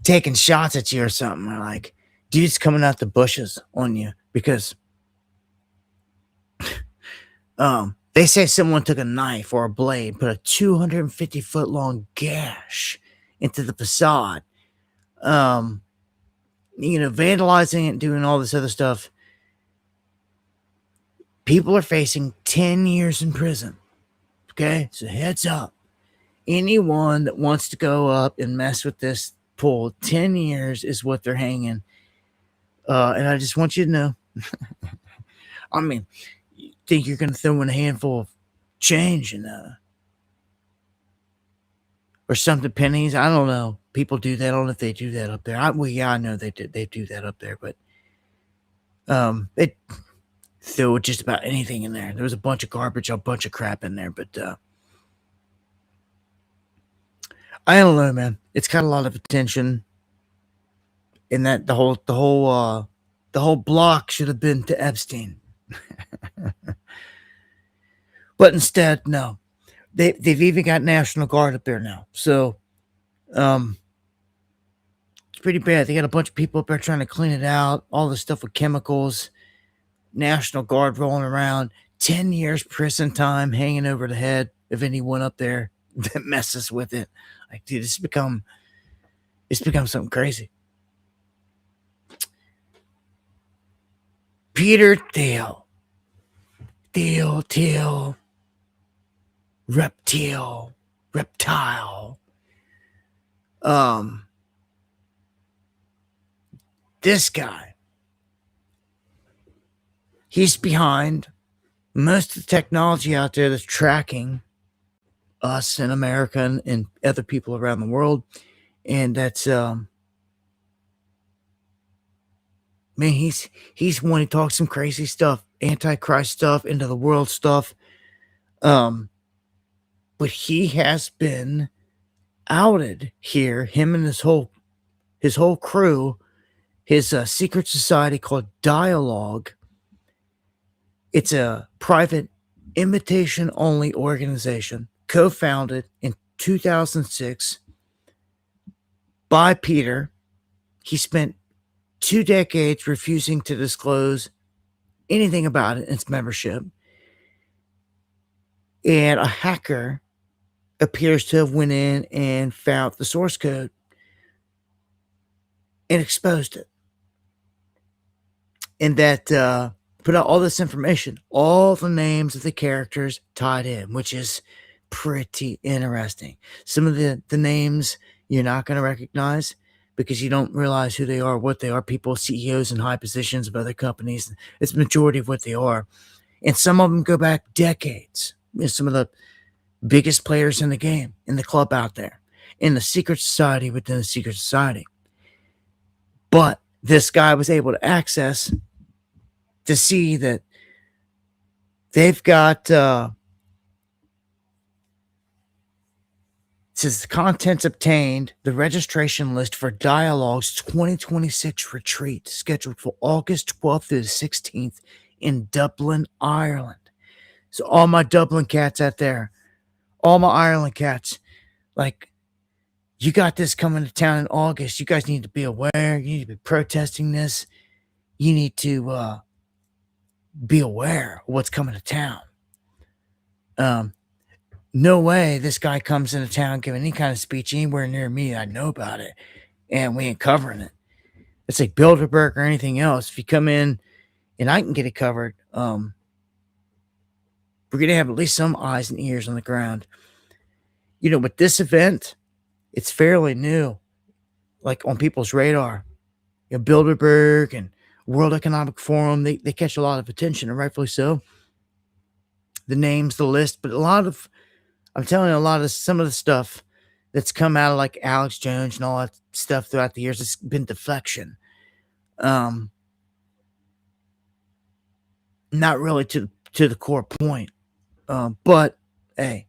taking shots at you or something, or like dudes coming out the bushes on you because they say someone took a knife or a blade, put a 250-foot long gash into the facade, vandalizing it, doing all this other stuff. People are facing 10 years in prison. Okay, so heads up. Anyone that wants to go up and mess with this pool, 10 years is what they're hanging. And I just want you to know, I mean, you think you're going to throw in a handful of change and or something, pennies? I don't know. People do that. I don't know if they do that up there. I know they do that up there, but they throw just about anything in there. There was a bunch of garbage, a bunch of crap in there, but I don't know, man. It's got a lot of attention, in that the whole block should have been to Epstein. But instead, no. They've even got National Guard up there now. So it's pretty bad. They got a bunch of people up there trying to clean it out, all the stuff with chemicals, National Guard rolling around, 10 years prison time hanging over the head of anyone up there that messes with it. Like, dude, it's become something crazy. Peter Thiel. Reptile. This guy, he's behind most of the technology out there that's tracking us in America and other people around the world. And that's, man, he's one, he talks some crazy stuff, Antichrist stuff, end of the world stuff. But he has been outed here, him and his whole crew, his secret society called Dialogue. It's a private, invitation-only organization co-founded in 2006 by Peter. He spent 2 decades refusing to disclose anything about it, its membership. And a hacker appears to have went in and found the source code and exposed it. And that put out all this information, all the names of the characters tied in, which is pretty interesting. Some of the names you're not going to recognize because you don't realize who they are, what they are. People, CEOs in high positions of other companies. It's the majority of what they are. And some of them go back decades. Some of the biggest players in the game, in the club out there, in the secret society within the secret society. But this guy was able to access to see that they've got says the contents obtained, the registration list for Dialogue's 2026 retreat scheduled for August 12th through the 16th in Dublin, Ireland. So all my Dublin cats out there, all my Ireland cats, like, you got this coming to town in August. You guys need to be aware. You need to be protesting this. You need to be aware of what's coming to town. No way this guy comes into town giving any kind of speech anywhere near me. I know about it, and we ain't covering it. It's like Bilderberg or anything else. If you come in and I can get it covered, we're going to have at least some eyes and ears on the ground. You know, with this event, it's fairly new, like on people's radar. You know, Bilderberg and World Economic Forum, they catch a lot of attention, and rightfully so. The names, the list, but I'm telling you, some of the stuff that's come out of like Alex Jones and all that stuff throughout the years, it's been deflection. Not really to the core point. But hey,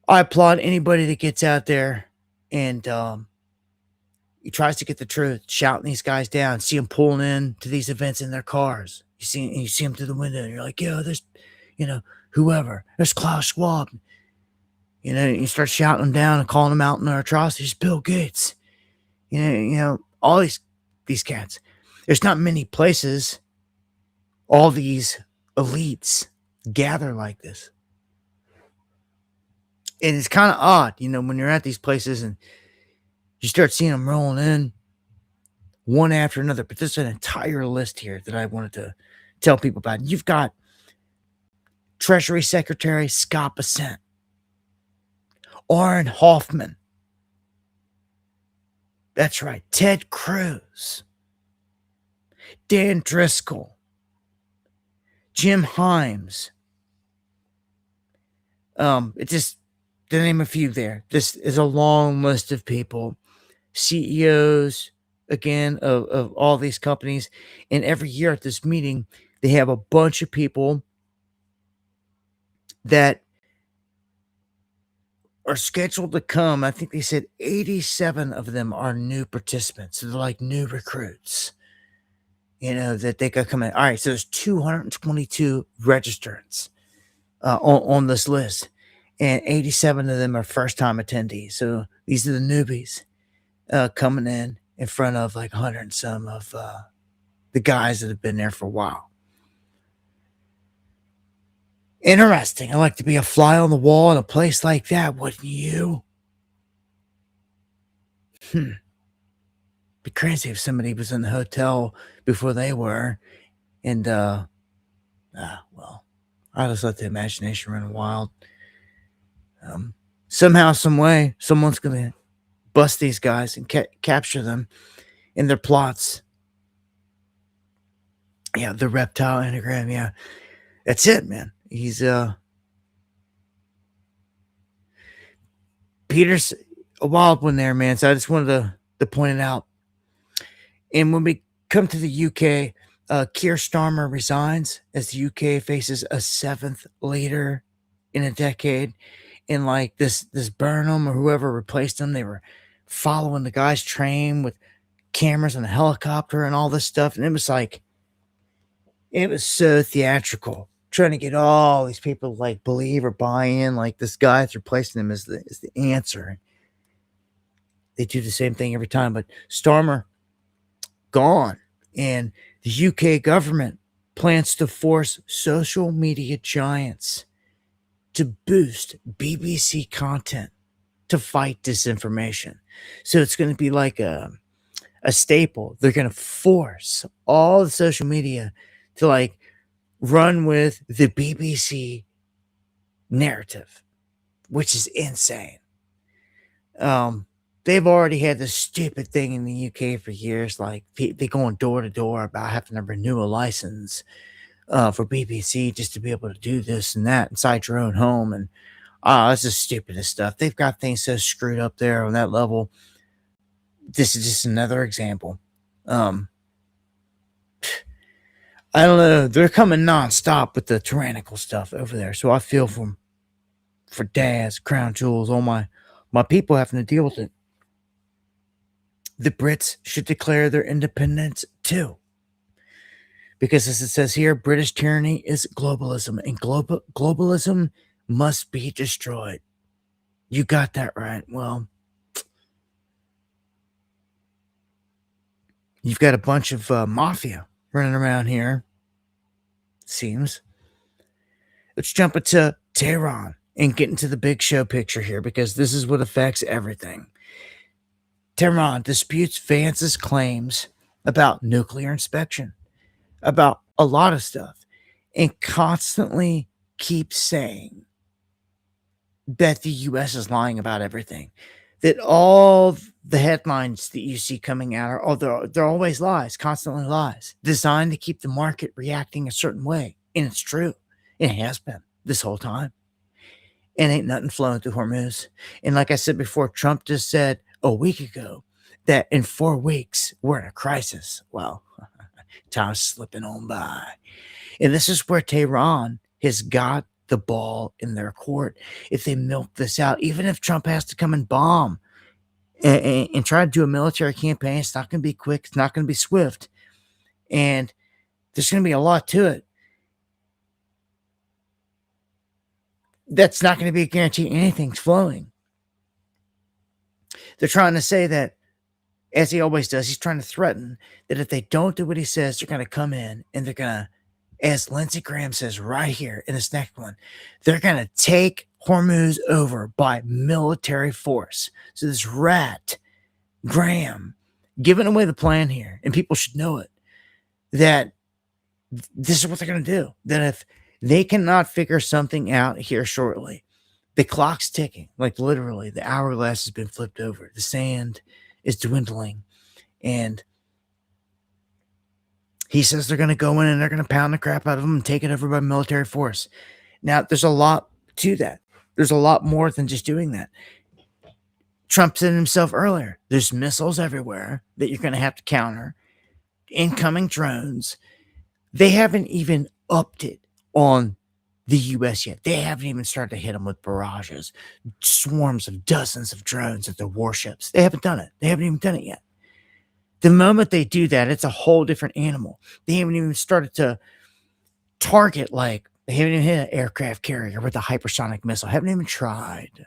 I applaud anybody that gets out there and he tries to get the truth, shouting these guys down, see them pulling in to these events in their cars. You see them through the window, and you're like, yo, there's, whoever. There's Klaus Schwab. You start shouting them down and calling them out in their atrocities. Bill Gates. All these cats. There's not many places all these elites gather like this. And it's kind of odd, when you're at these places and you start seeing them rolling in one after another. But there's an entire list here that I wanted to tell people about. You've got Treasury Secretary Scott Bessent, Orrin Hoffman. That's right, Ted Cruz, Dan Driscoll, Jim Himes. It's just to name a few there. This is a long list of people, CEOs, again, of all these companies. And every year at this meeting, they have a bunch of people that are scheduled to come. I think they said 87 of them are new participants. So they're like new recruits, that they could come in. All right, so there's 222 registrants on this list, and 87 of them are first-time attendees. So these are the newbies coming in front of like 100 and some of the guys that have been there for a while. Interesting. I like to be a fly on the wall in a place like that, wouldn't you? Be crazy if somebody was in the hotel before they were. And, well, I just let the imagination run wild. Somehow, some way, someone's going to bust these guys and capture them in their plots. Yeah, the reptile anagram. Yeah, that's it, man. He's Peter's a wild one there, man. So I just wanted to point it out. And when we come to the UK, Keir Starmer resigns as the UK faces a 7th leader in a decade. And like this Burnham or whoever replaced him, they were following the guy's train with cameras on the helicopter and all this stuff. And it was like, it was so theatrical, trying to get all these people to like believe or buy in, like this guy's replacing them as the answer. They do the same thing every time. But Starmer, gone. And the UK government plans to force social media giants to boost BBC content to fight disinformation. So it's going to be like a staple. They're going to force all the social media to like run with the BBC narrative, which is insane. They've already had this stupid thing in the UK for years, like they going door to door about having to renew a license for BBC just to be able to do this and that inside your own home. And it's the stupidest stuff. They've got things so screwed up there on that level. This is just another example. I don't know. They're coming nonstop with the tyrannical stuff over there. So I feel for Daz, Crown Jewels, all my people having to deal with it. The Brits should declare their independence too. Because as it says here, British tyranny is globalism, and globalism must be destroyed. You got that right. Well, you've got a bunch of mafia running around here, it seems. Let's jump into Tehran and get into the big show picture here, because this is what affects everything. Tehran disputes Vance's claims about nuclear inspection, about a lot of stuff, and constantly keeps saying that the U.S. is lying about everything. That all the headlines that you see coming out they're always lies, constantly lies, designed to keep the market reacting a certain way. And it's true. It has been this whole time. And ain't nothing flowing through Hormuz. And like I said before, Trump just said a week ago that in 4 weeks we're in a crisis. Well, time's slipping on by. And this is where Tehran has got the ball in their court. If they milk this out, even if Trump has to come and bomb and try to do a military campaign, it's not going to be quick. It's not going to be swift. And there's going to be a lot to it. That's not going to be a guarantee anything's flowing. They're trying to say that, as he always does, he's trying to threaten that if they don't do what he says, they're going to come in and they're going to, as Lindsey Graham says right here in this next one, they're going to take Hormuz over by military force. So this rat, Graham, giving away the plan here, and people should know it, that this is what they're going to do. That if they cannot figure something out here shortly, the clock's ticking, like literally the hourglass has been flipped over. The sand is dwindling, and he says they're going to go in and they're going to pound the crap out of them and take it over by military force. Now, there's a lot to that. There's a lot more than just doing that. Trump said himself earlier, there's missiles everywhere that you're going to have to counter. Incoming drones. They haven't even upped it on the U.S. yet. They haven't even started to hit them with barrages, swarms of dozens of drones at their warships. They haven't done it. They haven't even done it yet. The moment they do that, it's a whole different animal. They haven't even started to target, like, they haven't even hit an aircraft carrier with a hypersonic missile. Haven't even tried.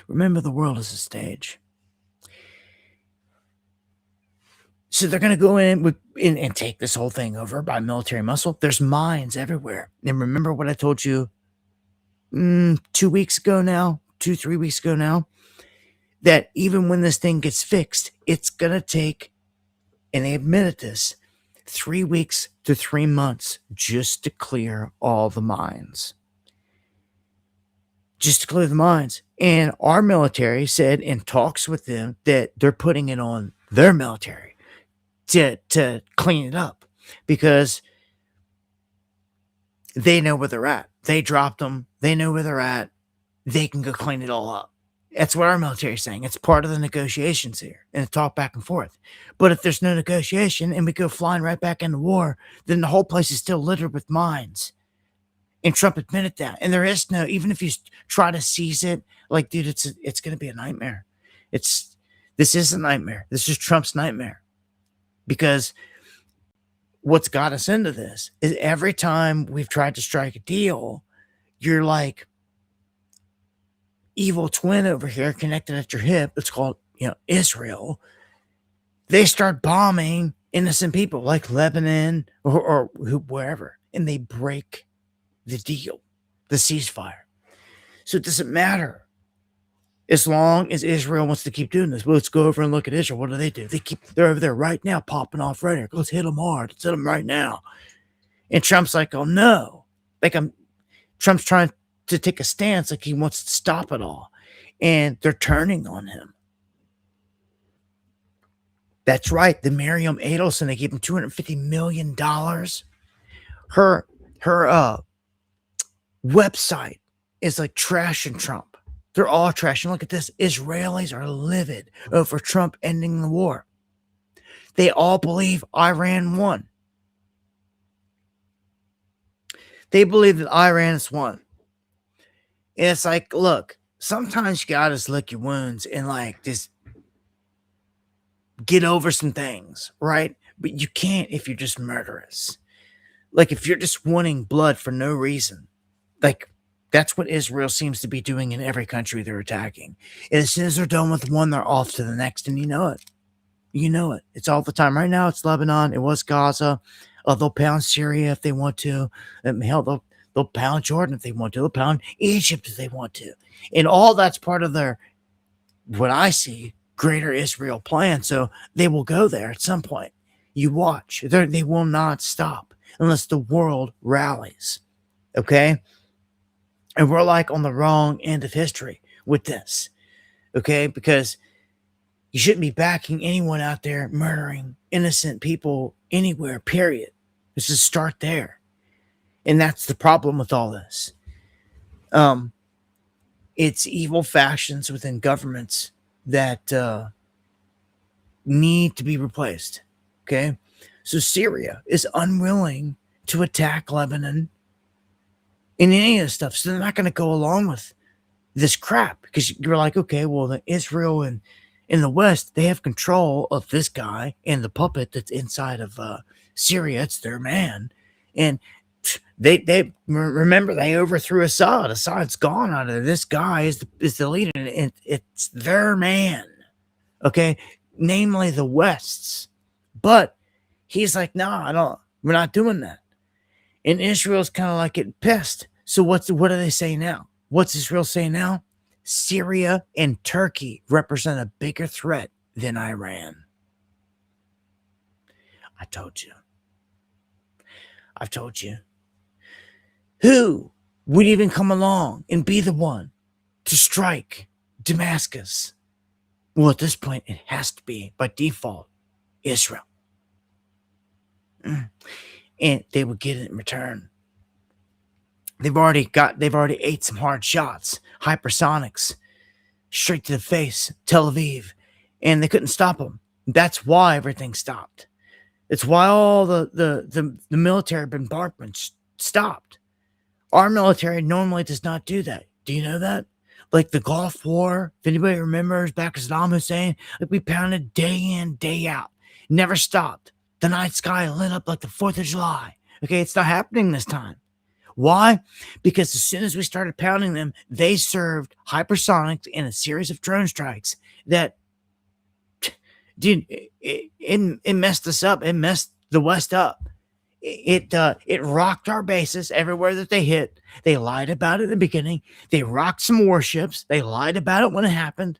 Remember, the world is a stage. So they're going to go in and take this whole thing over by military muscle. There's mines everywhere. And remember what I told you 2 weeks ago now, 3 weeks ago now, that even when this thing gets fixed, it's going to take, and they admitted this, 3 weeks to 3 months just to clear all the mines. Just to clear the mines. And our military said in talks with them that they're putting it on their military to clean it up, because they know where they're at. They dropped them. They know where they're at. They can go clean it all up. That's what our military is saying. It's part of the negotiations here and the talk back and forth. But if there's no negotiation and we go flying right back into war, then the whole place is still littered with mines. And Trump admitted that. And there is no, even if you try to seize it, like, dude, it's going to be a nightmare. It's This is a nightmare. This is Trump's nightmare. Because what's got us into this is every time we've tried to strike a deal, you're like evil twin over here connected at your hip. It's called, Israel. They start bombing innocent people like Lebanon or wherever, and they break the deal, the ceasefire. So it doesn't matter. As long as Israel wants to keep doing this, well, let's go over and look at Israel. What do? They're over there right now, popping off right here. Let's hit them hard. Let's hit them right now. And Trump's like, oh no. Trump's trying to take a stance like he wants to stop it all. And they're turning on him. That's right. The Miriam Adelson, they gave him $250 million. Her website is like trashing Trump. They're all trashing. Look at this. Israelis are livid over Trump ending the war. They all believe Iran won. They believe that Iran has won. And it's like, look, sometimes you gotta just lick your wounds and like just get over some things, right? But you can't if you're just murderous. Like if you're just wanting blood for no reason. Like that's what Israel seems to be doing in every country they're attacking. And as soon as they're done with one, they're off to the next, and you know it. You know it. It's all the time. Right now, it's Lebanon. It was Gaza. They'll pound Syria if they want to. Hell, they'll pound Jordan if they want to. They'll pound Egypt if they want to. And all that's part of their, what I see, greater Israel plan. So they will go there at some point. You watch. They will not stop unless the world rallies. Okay? And we're like on the wrong end of history with this. Okay? Because you shouldn't be backing anyone out there murdering innocent people anywhere, period. Let's just start there. And that's the problem with all this. It's evil factions within governments that need to be replaced. Okay? So Syria is unwilling to attack Lebanon in any of this stuff. So they're not going to go along with this crap because you're like, okay, well, the Israel and in the West, they have control of this guy and the puppet that's inside of Syria. It's their man. And they remember they overthrew Assad. Assad's gone out of there. This guy is the leader. And it's their man. Okay? Namely the West's. But he's like, no, we're not doing that. And Israel's kind of like getting pissed. So what do they say now? What's Israel saying now? Syria and Turkey represent a bigger threat than Iran. I've told you. Who would even come along and be the one to strike Damascus? Well, at this point, it has to be, by default, Israel. And they would get it in return. They've already ate some hard shots, hypersonics, straight to the face, Tel Aviv, and they couldn't stop them. That's why everything stopped. It's why all the military bombardment stopped. Our military normally does not do that. Do you know that? Like the Gulf War, if anybody remembers back to Saddam Hussein, like we pounded day in, day out, never stopped. The night sky lit up like the 4th of July. Okay, it's not happening this time. Why? Because as soon as we started pounding them, they served hypersonics and a series of drone strikes that, dude, it messed us up. It messed the West up. It rocked our bases everywhere that they hit. They lied about it in the beginning. They rocked some warships. They lied about it when it happened.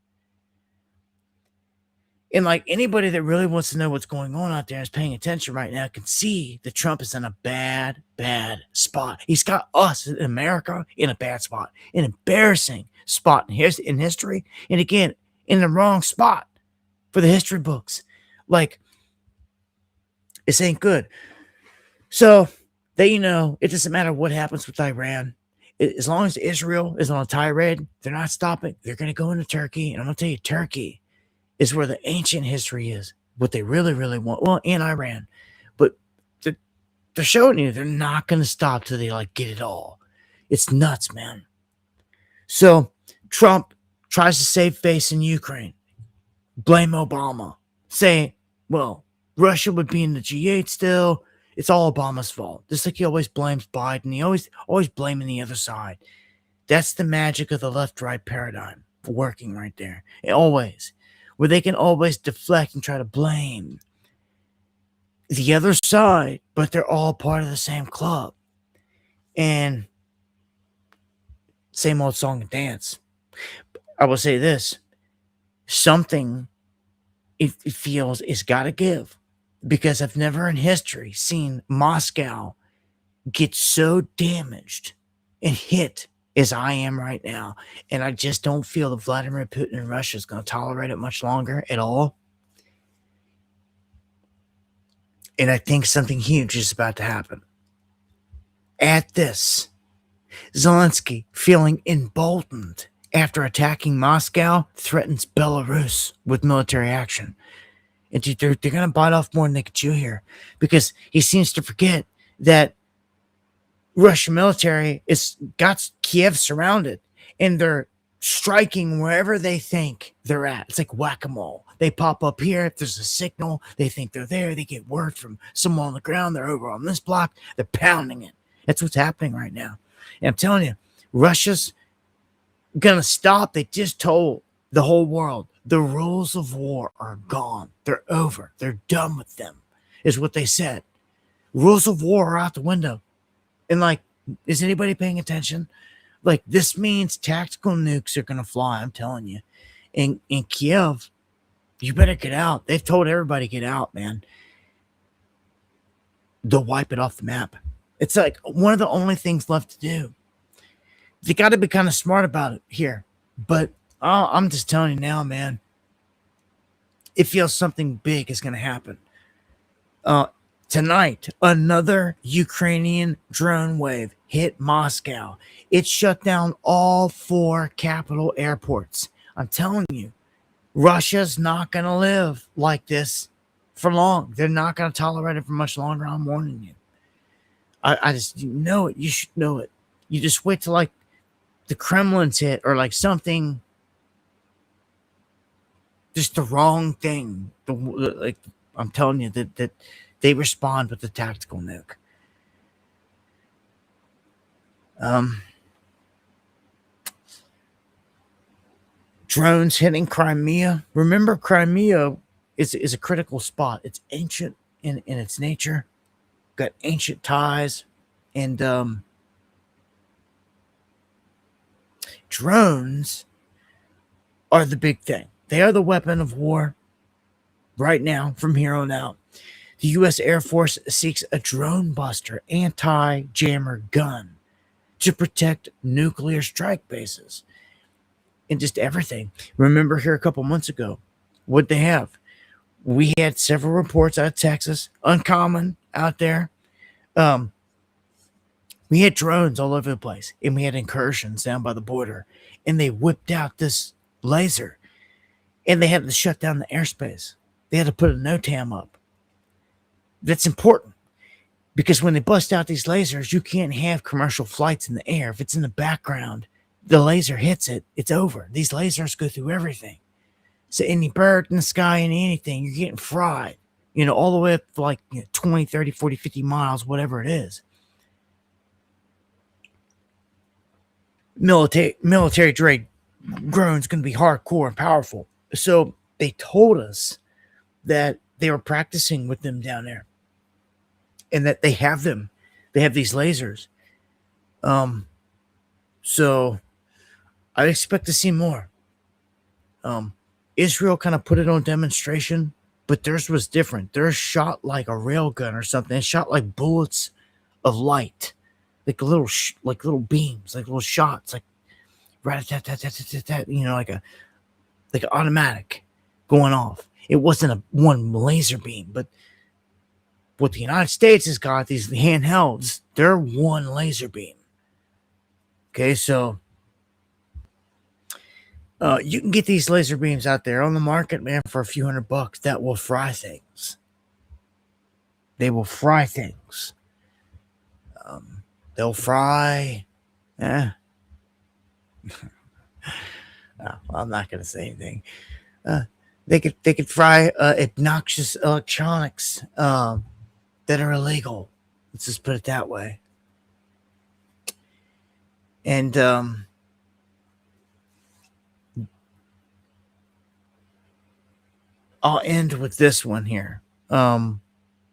And like anybody that really wants to know what's going on out there and is paying attention right now can see that Trump is in a bad, bad spot. He's got us in America in a bad spot, an embarrassing spot in history. And again, in the wrong spot for the history books. Like, this ain't good. So that, it doesn't matter what happens with Iran. As long as Israel is on a tirade, they're not stopping. They're going to go into Turkey. And I'm going to tell you, Turkey is where the ancient history is, what they really, really want. Well, in Iran. But they're showing you they're not going to stop till they get it all. It's nuts, man. So Trump tries to save face in Ukraine. blame Obama. Say, well, Russia would be in the G8 still. It's all Obama's fault. Just like he always blames Biden. He always blaming the other side. That's the magic of the left-right paradigm working right there. Always. Where they can always deflect and try to blame the other side, but they're all part of the same club. And same old song and dance. I will say this. Something it feels it's got to give, because I've never in history seen Moscow get so damaged and hit as I am right now. And I just don't feel that Vladimir Putin in Russia is going to tolerate it much longer at all. And I think something huge is about to happen. At this, Zelensky, feeling emboldened after attacking Moscow, threatens Belarus with military action. And they're going to bite off more than they can chew here, because he seems to forget that Russian military is got Kiev surrounded, and they're striking wherever they think they're at. It's like whack-a-mole. They pop up here. If there's a signal, they think they're there. They get word from someone on the ground. They're over on this block. They're pounding it. That's what's happening right now. And I'm telling you, Russia's going to stop. They just told the whole world the rules of war are gone. They're over. They're done with them, is what they said. Rules of war are out the window. And like, is anybody paying attention? Like, this means tactical nukes are going to fly, I'm telling you. In Kiev, you better get out. They've told everybody get out, man. They'll wipe it off the map. It's like one of the only things left to do. They got to be kind of smart about it here. But I'm just telling you now, man. It feels something big is going to happen. Tonight, another Ukrainian drone wave hit Moscow. It shut down all 4 capital airports. I'm telling you, Russia's not going to live like this for long. They're not going to tolerate it for much longer. I'm warning you. I just, you know it. You should know it. You just wait till like the Kremlin's hit, or like something, just the wrong thing. Like, I'm telling you that they respond with the tactical nuke. Drones hitting Crimea. Remember, Crimea is a critical spot. It's ancient in its nature. Got ancient ties. And drones are the big thing. They are the weapon of war right now from here on out. The U.S. Air Force seeks a drone buster anti-jammer gun to protect nuclear strike bases and just everything. Remember here a couple months ago, what they have? We had several reports out of Texas, uncommon out there. We had drones all over the place, and we had incursions down by the border, and they whipped out this laser, and they had to shut down the airspace. They had to put a NOTAM up. That's important, because when they bust out these lasers, you can't have commercial flights in the air. If it's in the background, the laser hits it, it's over. These lasers go through everything. So any bird in the sky, anything, you're getting fried, all the way up to like 20, 30, 40, 50 miles, whatever it is. Military grade drones going to be hardcore and powerful. So they told us that they were practicing with them down there, and that they have them. They have these lasers. So I expect to see more. Israel kind of put it on demonstration, but theirs was different. Theirs shot like a rail gun or something. It shot like bullets of light, like little beams, like little shots, like rat-tat-tat-tat-tat-tat, like an automatic going off. It wasn't a one laser beam, but what the United States has got, these handhelds, they're one laser beam. Okay, so you can get these laser beams out there on the market, man, for a few $100 that will fry things. They will fry things. They'll fry. No, I'm not going to say anything. They could fry obnoxious electronics that are illegal. Let's just put it that way. And I'll end with this one here.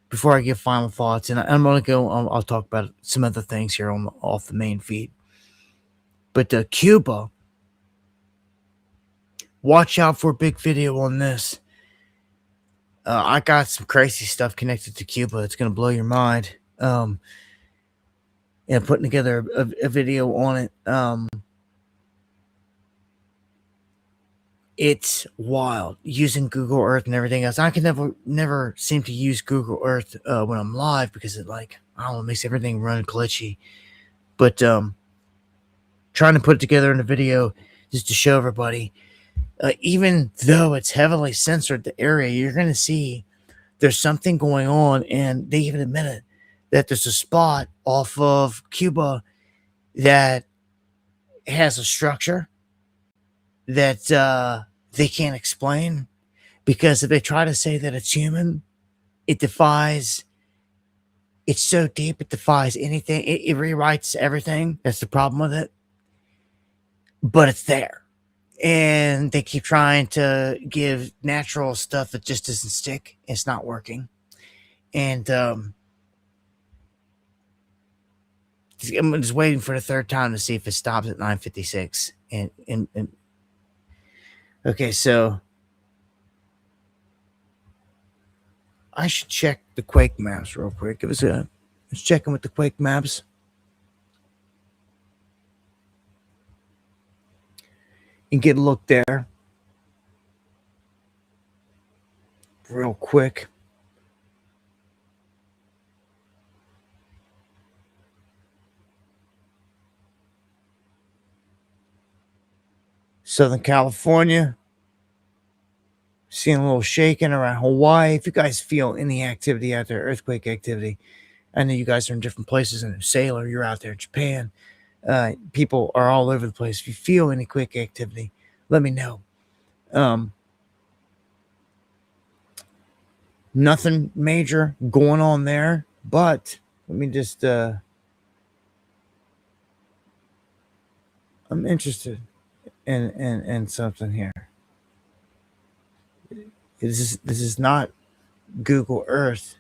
Before I give final thoughts, and I'm gonna go. I'll talk about some other things here off the main feed. But Cuba, watch out for a big video on this. I got some crazy stuff connected to Cuba. It's gonna blow your mind. And putting together a video on it. It's wild using Google Earth and everything else. I can never seem to use Google Earth when I'm live because it I don't know, it makes everything run glitchy. But trying to put it together in a video just to show everybody, even though it's heavily censored the area, you're going to see there's something going on, and they even admit it, that there's a spot off of Cuba that has a structure that they can't explain, because if they try to say that it's human, it's so deep, it defies anything. It rewrites everything. That's the problem with it. But it's there. And they keep trying to give natural stuff that just doesn't stick. It's not working. And I'm just waiting for the third time to see if it stops at 9:56. And okay, so I should check the quake maps real quick. Let's check in with the quake maps. And get a look there real quick. Southern California, seeing a little shaking around Hawaii. If you guys feel any activity out there, earthquake activity, I know you guys are in different places. In Sailor, you're out there in Japan. People are all over the place. If you feel any quick activity, let me know. Nothing major going on there, but let me just I'm interested in something here. This is not Google Earth.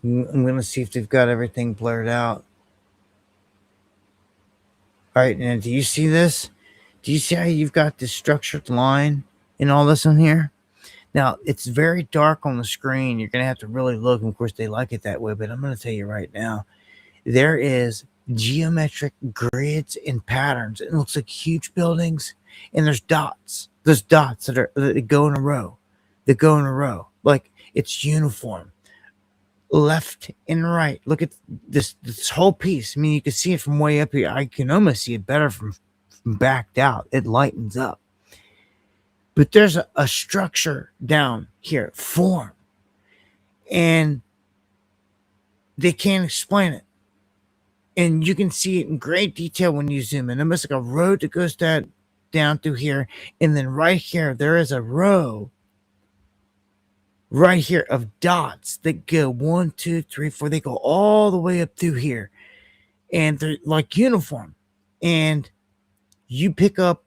I'm going to see if they've got everything blurred out. All right, and do you see this? Do you see how you've got this structured line and all this in here? Now, it's very dark on the screen. You're going to have to really look. And of course, they like it that way. But I'm going to tell you right now, there is geometric grids and patterns. It looks like huge buildings. And there's dots. There's dots that go in a row. That go in a row. Like it's uniform. Left and right. Look at this whole piece. I mean, you can see it from way up here. I can almost see it better from backed out. It lightens up. But there's a structure down here, form. And they can't explain it. And you can see it in great detail when you zoom in. Almost like a road that goes down through here. And then right here, there is a row right here of dots that go 1, 2, 3, 4. They go all the way up through here. And they're like uniform. And you pick up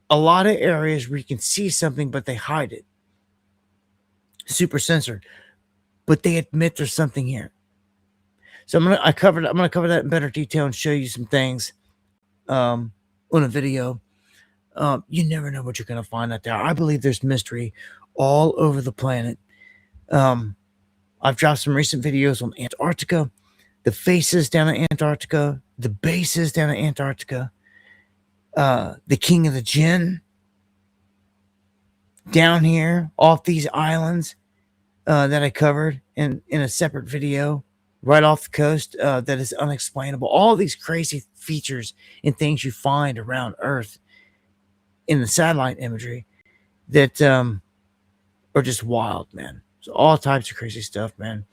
a lot of areas where you can see something, but they hide it. Super censored. But they admit there's something here. So I'm gonna cover that in better detail and show you some things on a video. You never know what you're gonna find out there. I believe there's mystery all over the planet. I've dropped some recent videos on Antarctica, the faces down in Antarctica, the bases down in Antarctica, the King of the Gin down here off these islands that I covered in a separate video right off the coast that is unexplainable. All these crazy features and things you find around Earth in the satellite imagery that are just wild, man. So all types of crazy stuff, man.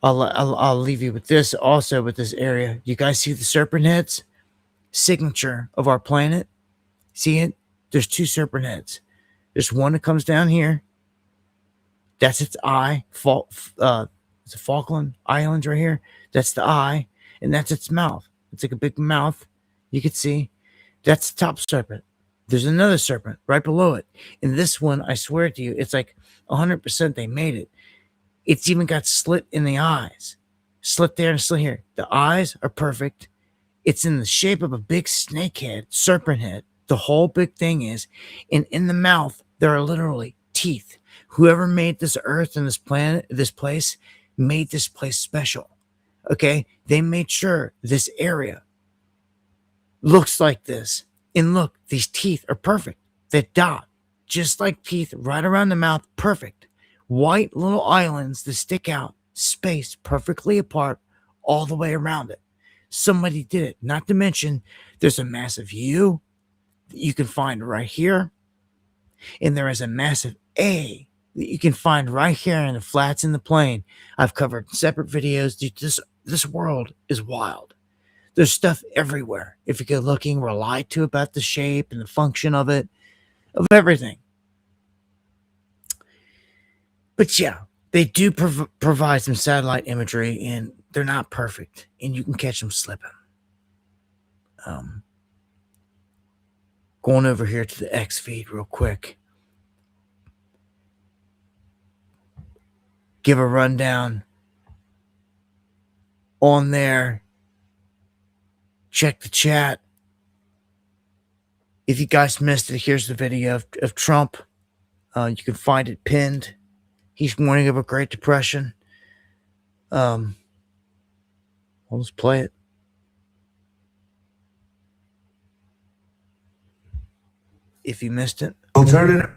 I'll leave you with this also with this area. You guys see the serpent heads? Signature of our planet. See it? There's two serpent heads. There's one that comes down here. That's its eye. It's a Falkland Islands right here. That's the eye, and that's its mouth. It's like a big mouth. You can see. That's the top serpent. There's another serpent right below it. And this one, I swear to you, it's like 100% they made it. It's even got slit in the eyes. Slit there and slit here. The eyes are perfect. It's in the shape of a big snake head, serpent head. The whole big thing is. And in the mouth, there are literally teeth. Whoever made this earth and this planet, this place, made this place special. Okay? They made sure this area looks like this. And look, these teeth are perfect. They dot, just like teeth right around the mouth, perfect. White little islands that stick out, spaced perfectly apart all the way around it. Somebody did it. Not to mention, there's a massive U that you can find right here. And there is a massive A that you can find right here in the flats in the plane. I've covered separate videos. Dude, this world is wild. There's stuff everywhere. If you go looking, we're lied to about the shape and the function of it, of everything. But yeah, they do provide some satellite imagery, and they're not perfect, and you can catch them slipping. Going over here to the X feed real quick. Give a rundown on there. Check the chat. If you guys missed it, here's the video of Trump. You can find it pinned. He's warning of a Great Depression. I'll just play it. If you missed it. Alternative.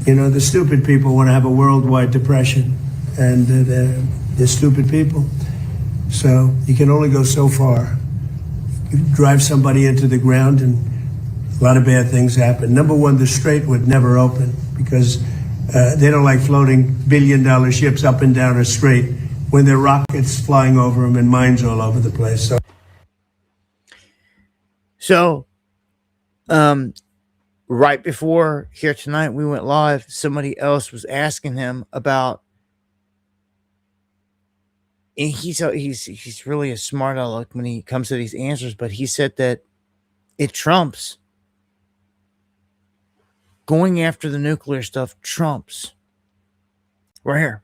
You know, the stupid people want to have a worldwide depression, and they're stupid people. So you can only go so far. You drive somebody into the ground and a lot of bad things happen. Number one, the Strait would never open because they don't like floating billion-dollar ships up and down a strait when there are rockets flying over them and mines all over the place. So, right before here tonight, we went live. Somebody else was asking him about, and he's really a smart aleck when he comes to these answers. But he said that it trumps going after the nuclear stuff. Trumps right here.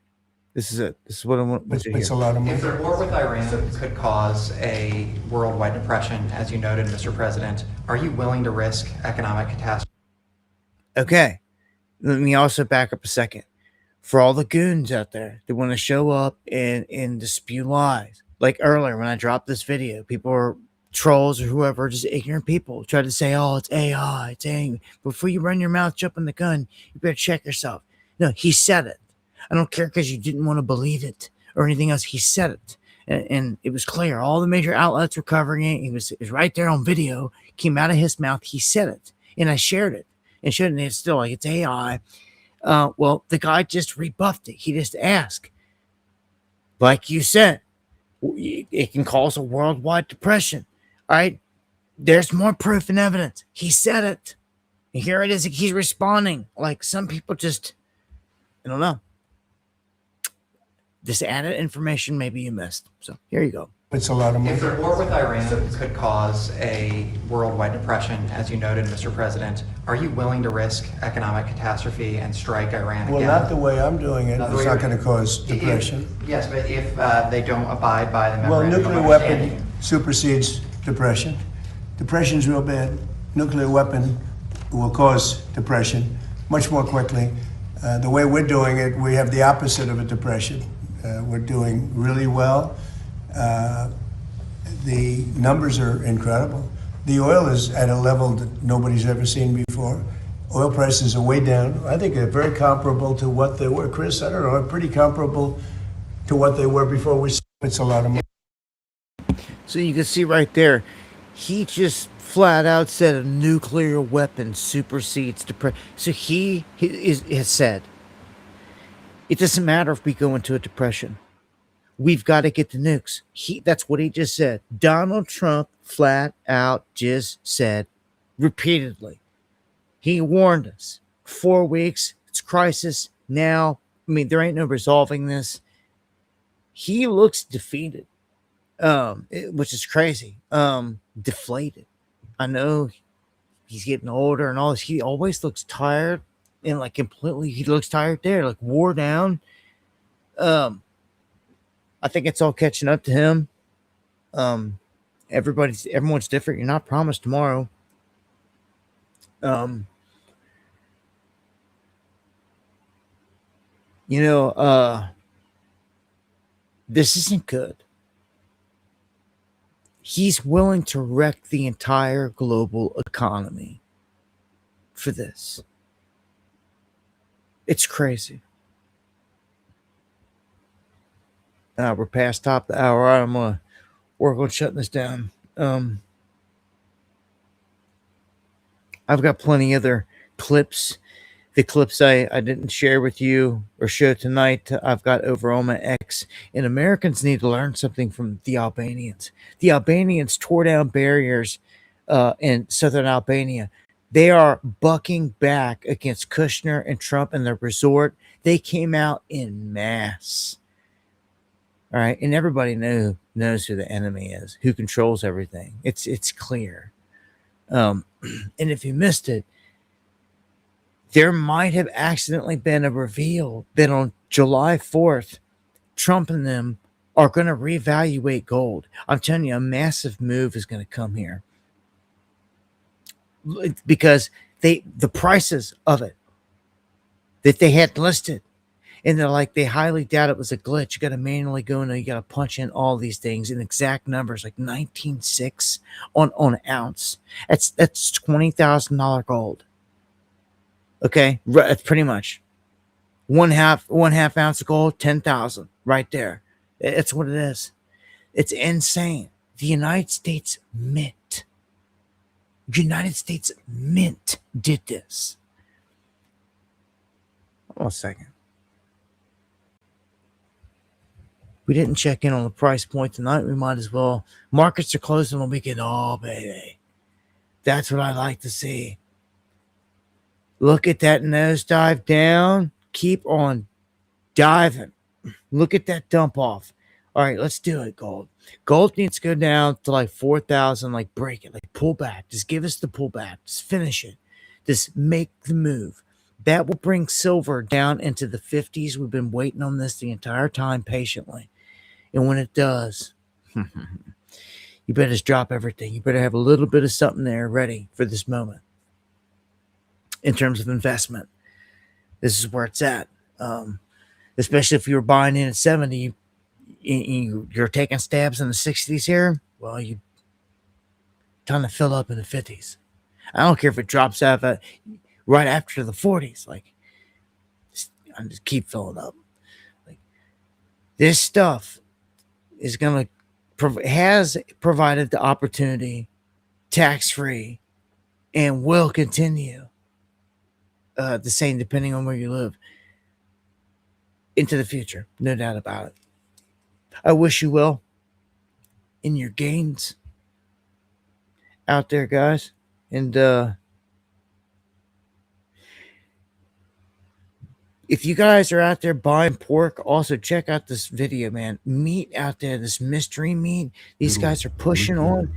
This is it. This is what I want to hear. It's a lot of money. If their war with Iran could cause a worldwide depression, as you noted, Mr. President, are you willing to risk economic catastrophe? Okay. Let me also back up a second. For all the goons out there that want to show up and dispute lies. Like earlier when I dropped this video, people are trolls or whoever, just ignorant people, try to say, oh, it's AI, it's AI. Before you run your mouth jumping the gun, you better check yourself. No, he said it. I don't care because you didn't want to believe it or anything else. He said it. And it was clear. All the major outlets were covering it. It was right there on video. Came out of his mouth. He said it. And I shared it. And showed it. It's still like, it's AI. Well, the guy just rebuffed it. He just asked. Like you said, it can cause a worldwide depression. All right? There's more proof and evidence. He said it. And here it is. He's responding. Like some people just, I don't know. This added information maybe you missed. So here you go. It's a lot of money. If their war with Iran could cause a worldwide depression, as you noted, Mr. President, are you willing to risk economic catastrophe and strike Iran again? Well, not the way I'm doing it. It's not going to cause depression. Yes, but if they don't abide by the Well, memorandum of nuclear weapon understanding. supersedes depression. Depression's real bad. Nuclear weapon will cause depression much more quickly. The way we're doing it, we have the opposite of a depression. We're doing really well. The numbers are incredible. The oil is at a level that nobody's ever seen before. Oil prices are way down. I think they're very comparable to what they were. Chris, I don't know, pretty comparable to what they were before we. It's a lot of money. So you can see right there, he just flat out said a nuclear weapon supersedes depression. So he has said It doesn't matter if we go into a depression. We've got to get the nukes. That's what he just said. Donald Trump flat out just said repeatedly. He warned us. 4 weeks, it's crisis. Now, I mean, there ain't no resolving this. He looks defeated, which is crazy. Deflated. I know he's getting older and all this. He always looks tired and like completely, he looks tired there, like wore down. I think it's all catching up to him. Everyone's different. You're not promised tomorrow. This isn't good. He's willing to wreck the entire global economy for this. It's crazy. We're past top of the hour. I'm gonna work on shutting this down. I've got plenty other clips. The clips I didn't share with you or show tonight, I've got over on my X. And Americans need to learn something from the Albanians. The Albanians tore down barriers in southern Albania. They are bucking back against Kushner and Trump and their resort. They came out in mass. All right, and everybody knows who the enemy is, who controls everything. It's clear. And if you missed it, there might have accidentally been a reveal that on July 4th, Trump and them are going to reevaluate gold. I'm telling you, a massive move is going to come here because the prices of it that they had listed. And they're like, they highly doubt it was a glitch. You got to manually go in, you got to punch in all these things in exact numbers, like 19.6 on an ounce. That's $20,000 gold. Okay, it's pretty much one half ounce of gold, 10,000 right there. It's what it is. It's insane. The United States Mint did this. Hold on a second. We didn't check in on the price point tonight. We might as well. Markets are closing on the weekend. Oh, baby. That's what I like to see. Look at that nosedive down. Keep on diving. Look at that dump off. All right, let's do it, gold. Gold needs to go down to like 4,000, like break it, like pull back. Just give us the pullback. Just finish it. Just make the move. That will bring silver down into the 50s. We've been waiting on this the entire time patiently. And when it does, you better just drop everything. You better have a little bit of something there ready for this moment. In terms of investment, this is where it's at. Especially if you were buying in at 70, you're taking stabs in the 60s here. Well, you time to fill up in the 50s. I don't care if it drops out right after the 40s. Like, just keep filling up. Like, this stuff is going to has provided the opportunity tax-free and will continue the same depending on where you live into the future. No doubt about it. I wish you well in your gains out there, guys. And if you guys are out there buying pork, also check out this video, man. Meat out there, this mystery meat. These guys are pushing on,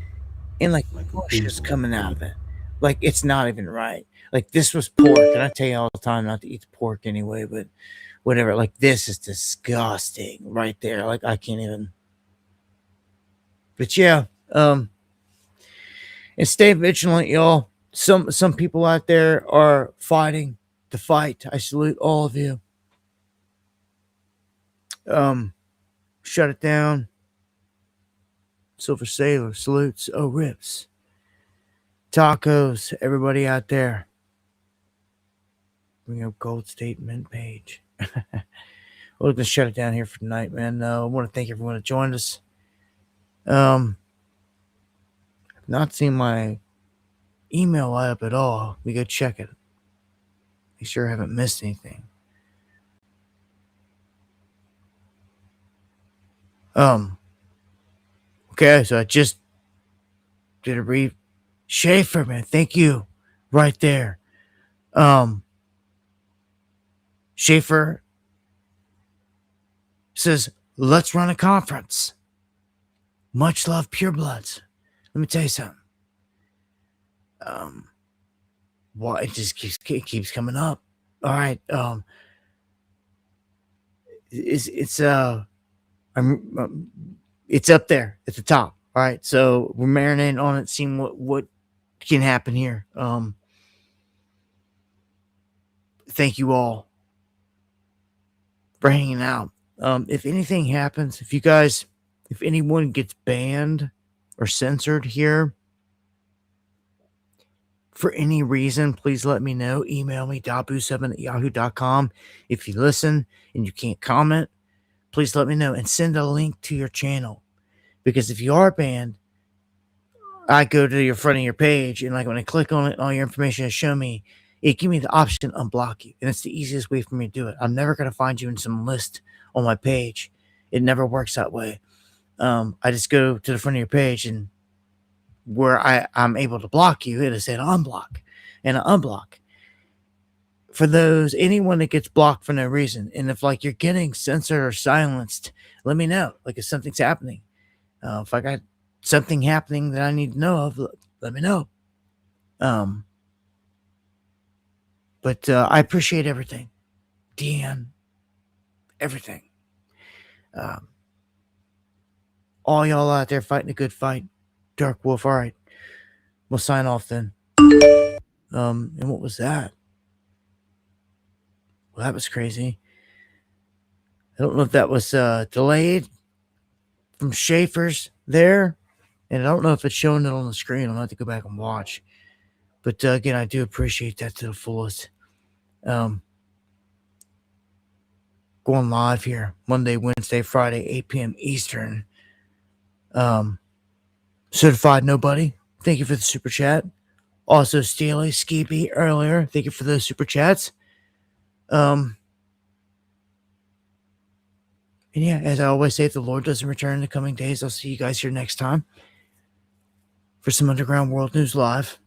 and like bush is coming out of it. Like it's not even right. Like this was pork, and I tell you all the time not to eat the pork anyway, but whatever. Like this is disgusting right there. Like I can't even. But yeah, and stay vigilant, y'all. Some people out there are fighting the fight. I salute all of you. Shut it down. Silver Sailor salutes. Oh, rips. Tacos, everybody out there. Bring up Gold State Mint page. We're gonna shut it down here for tonight, man. I want to thank everyone that joined us. I've not seen my email light up at all. We go check it. Make sure I haven't missed anything. Okay, so I just did a read. Schaefer, man, thank you. Right there. Schaefer says, let's run a conference. Much love, purebloods. Let me tell you something. Well, it just keeps coming up. All right. It's up there at the top. All right. So we're marinating on it, seeing what can happen here. Thank you all for hanging out. If anything happens, if anyone gets banned or censored here for any reason, please let me know. Email me, dabu7@yahoo.com. If you listen and you can't comment, please let me know and send a link to your channel. Because if you are banned, I go to your front of your page, and like when I click on it, all your information has shown me, it give me the option to unblock you. And it's the easiest way for me to do it. I'm never going to find you in some list on my page. It never works that way. I just go to the front of your page, and where I'm able to block you, it'll say unblock and an unblock. For anyone that gets blocked for no reason, and if like you're getting censored or silenced, let me know. Like if something's happening, if I got something happening that I need to know of, let me know. But I appreciate everything, Deanne, everything. All y'all out there fighting a good fight. Dark Wolf, all right. We'll sign off then. And what was that? Well, that was crazy. I don't know if that was delayed from Schaefer's there. And I don't know if it's showing it on the screen. I'll have to go back and watch. But again, I do appreciate that to the fullest. Going live here Monday, Wednesday, Friday, 8 p.m. Eastern. Certified Nobody, thank you for the super chat. Also, Steely, Skeepy earlier, thank you for those super chats. And yeah, as I always say, if the Lord doesn't return in the coming days, I'll see you guys here next time for some Underground World News Live.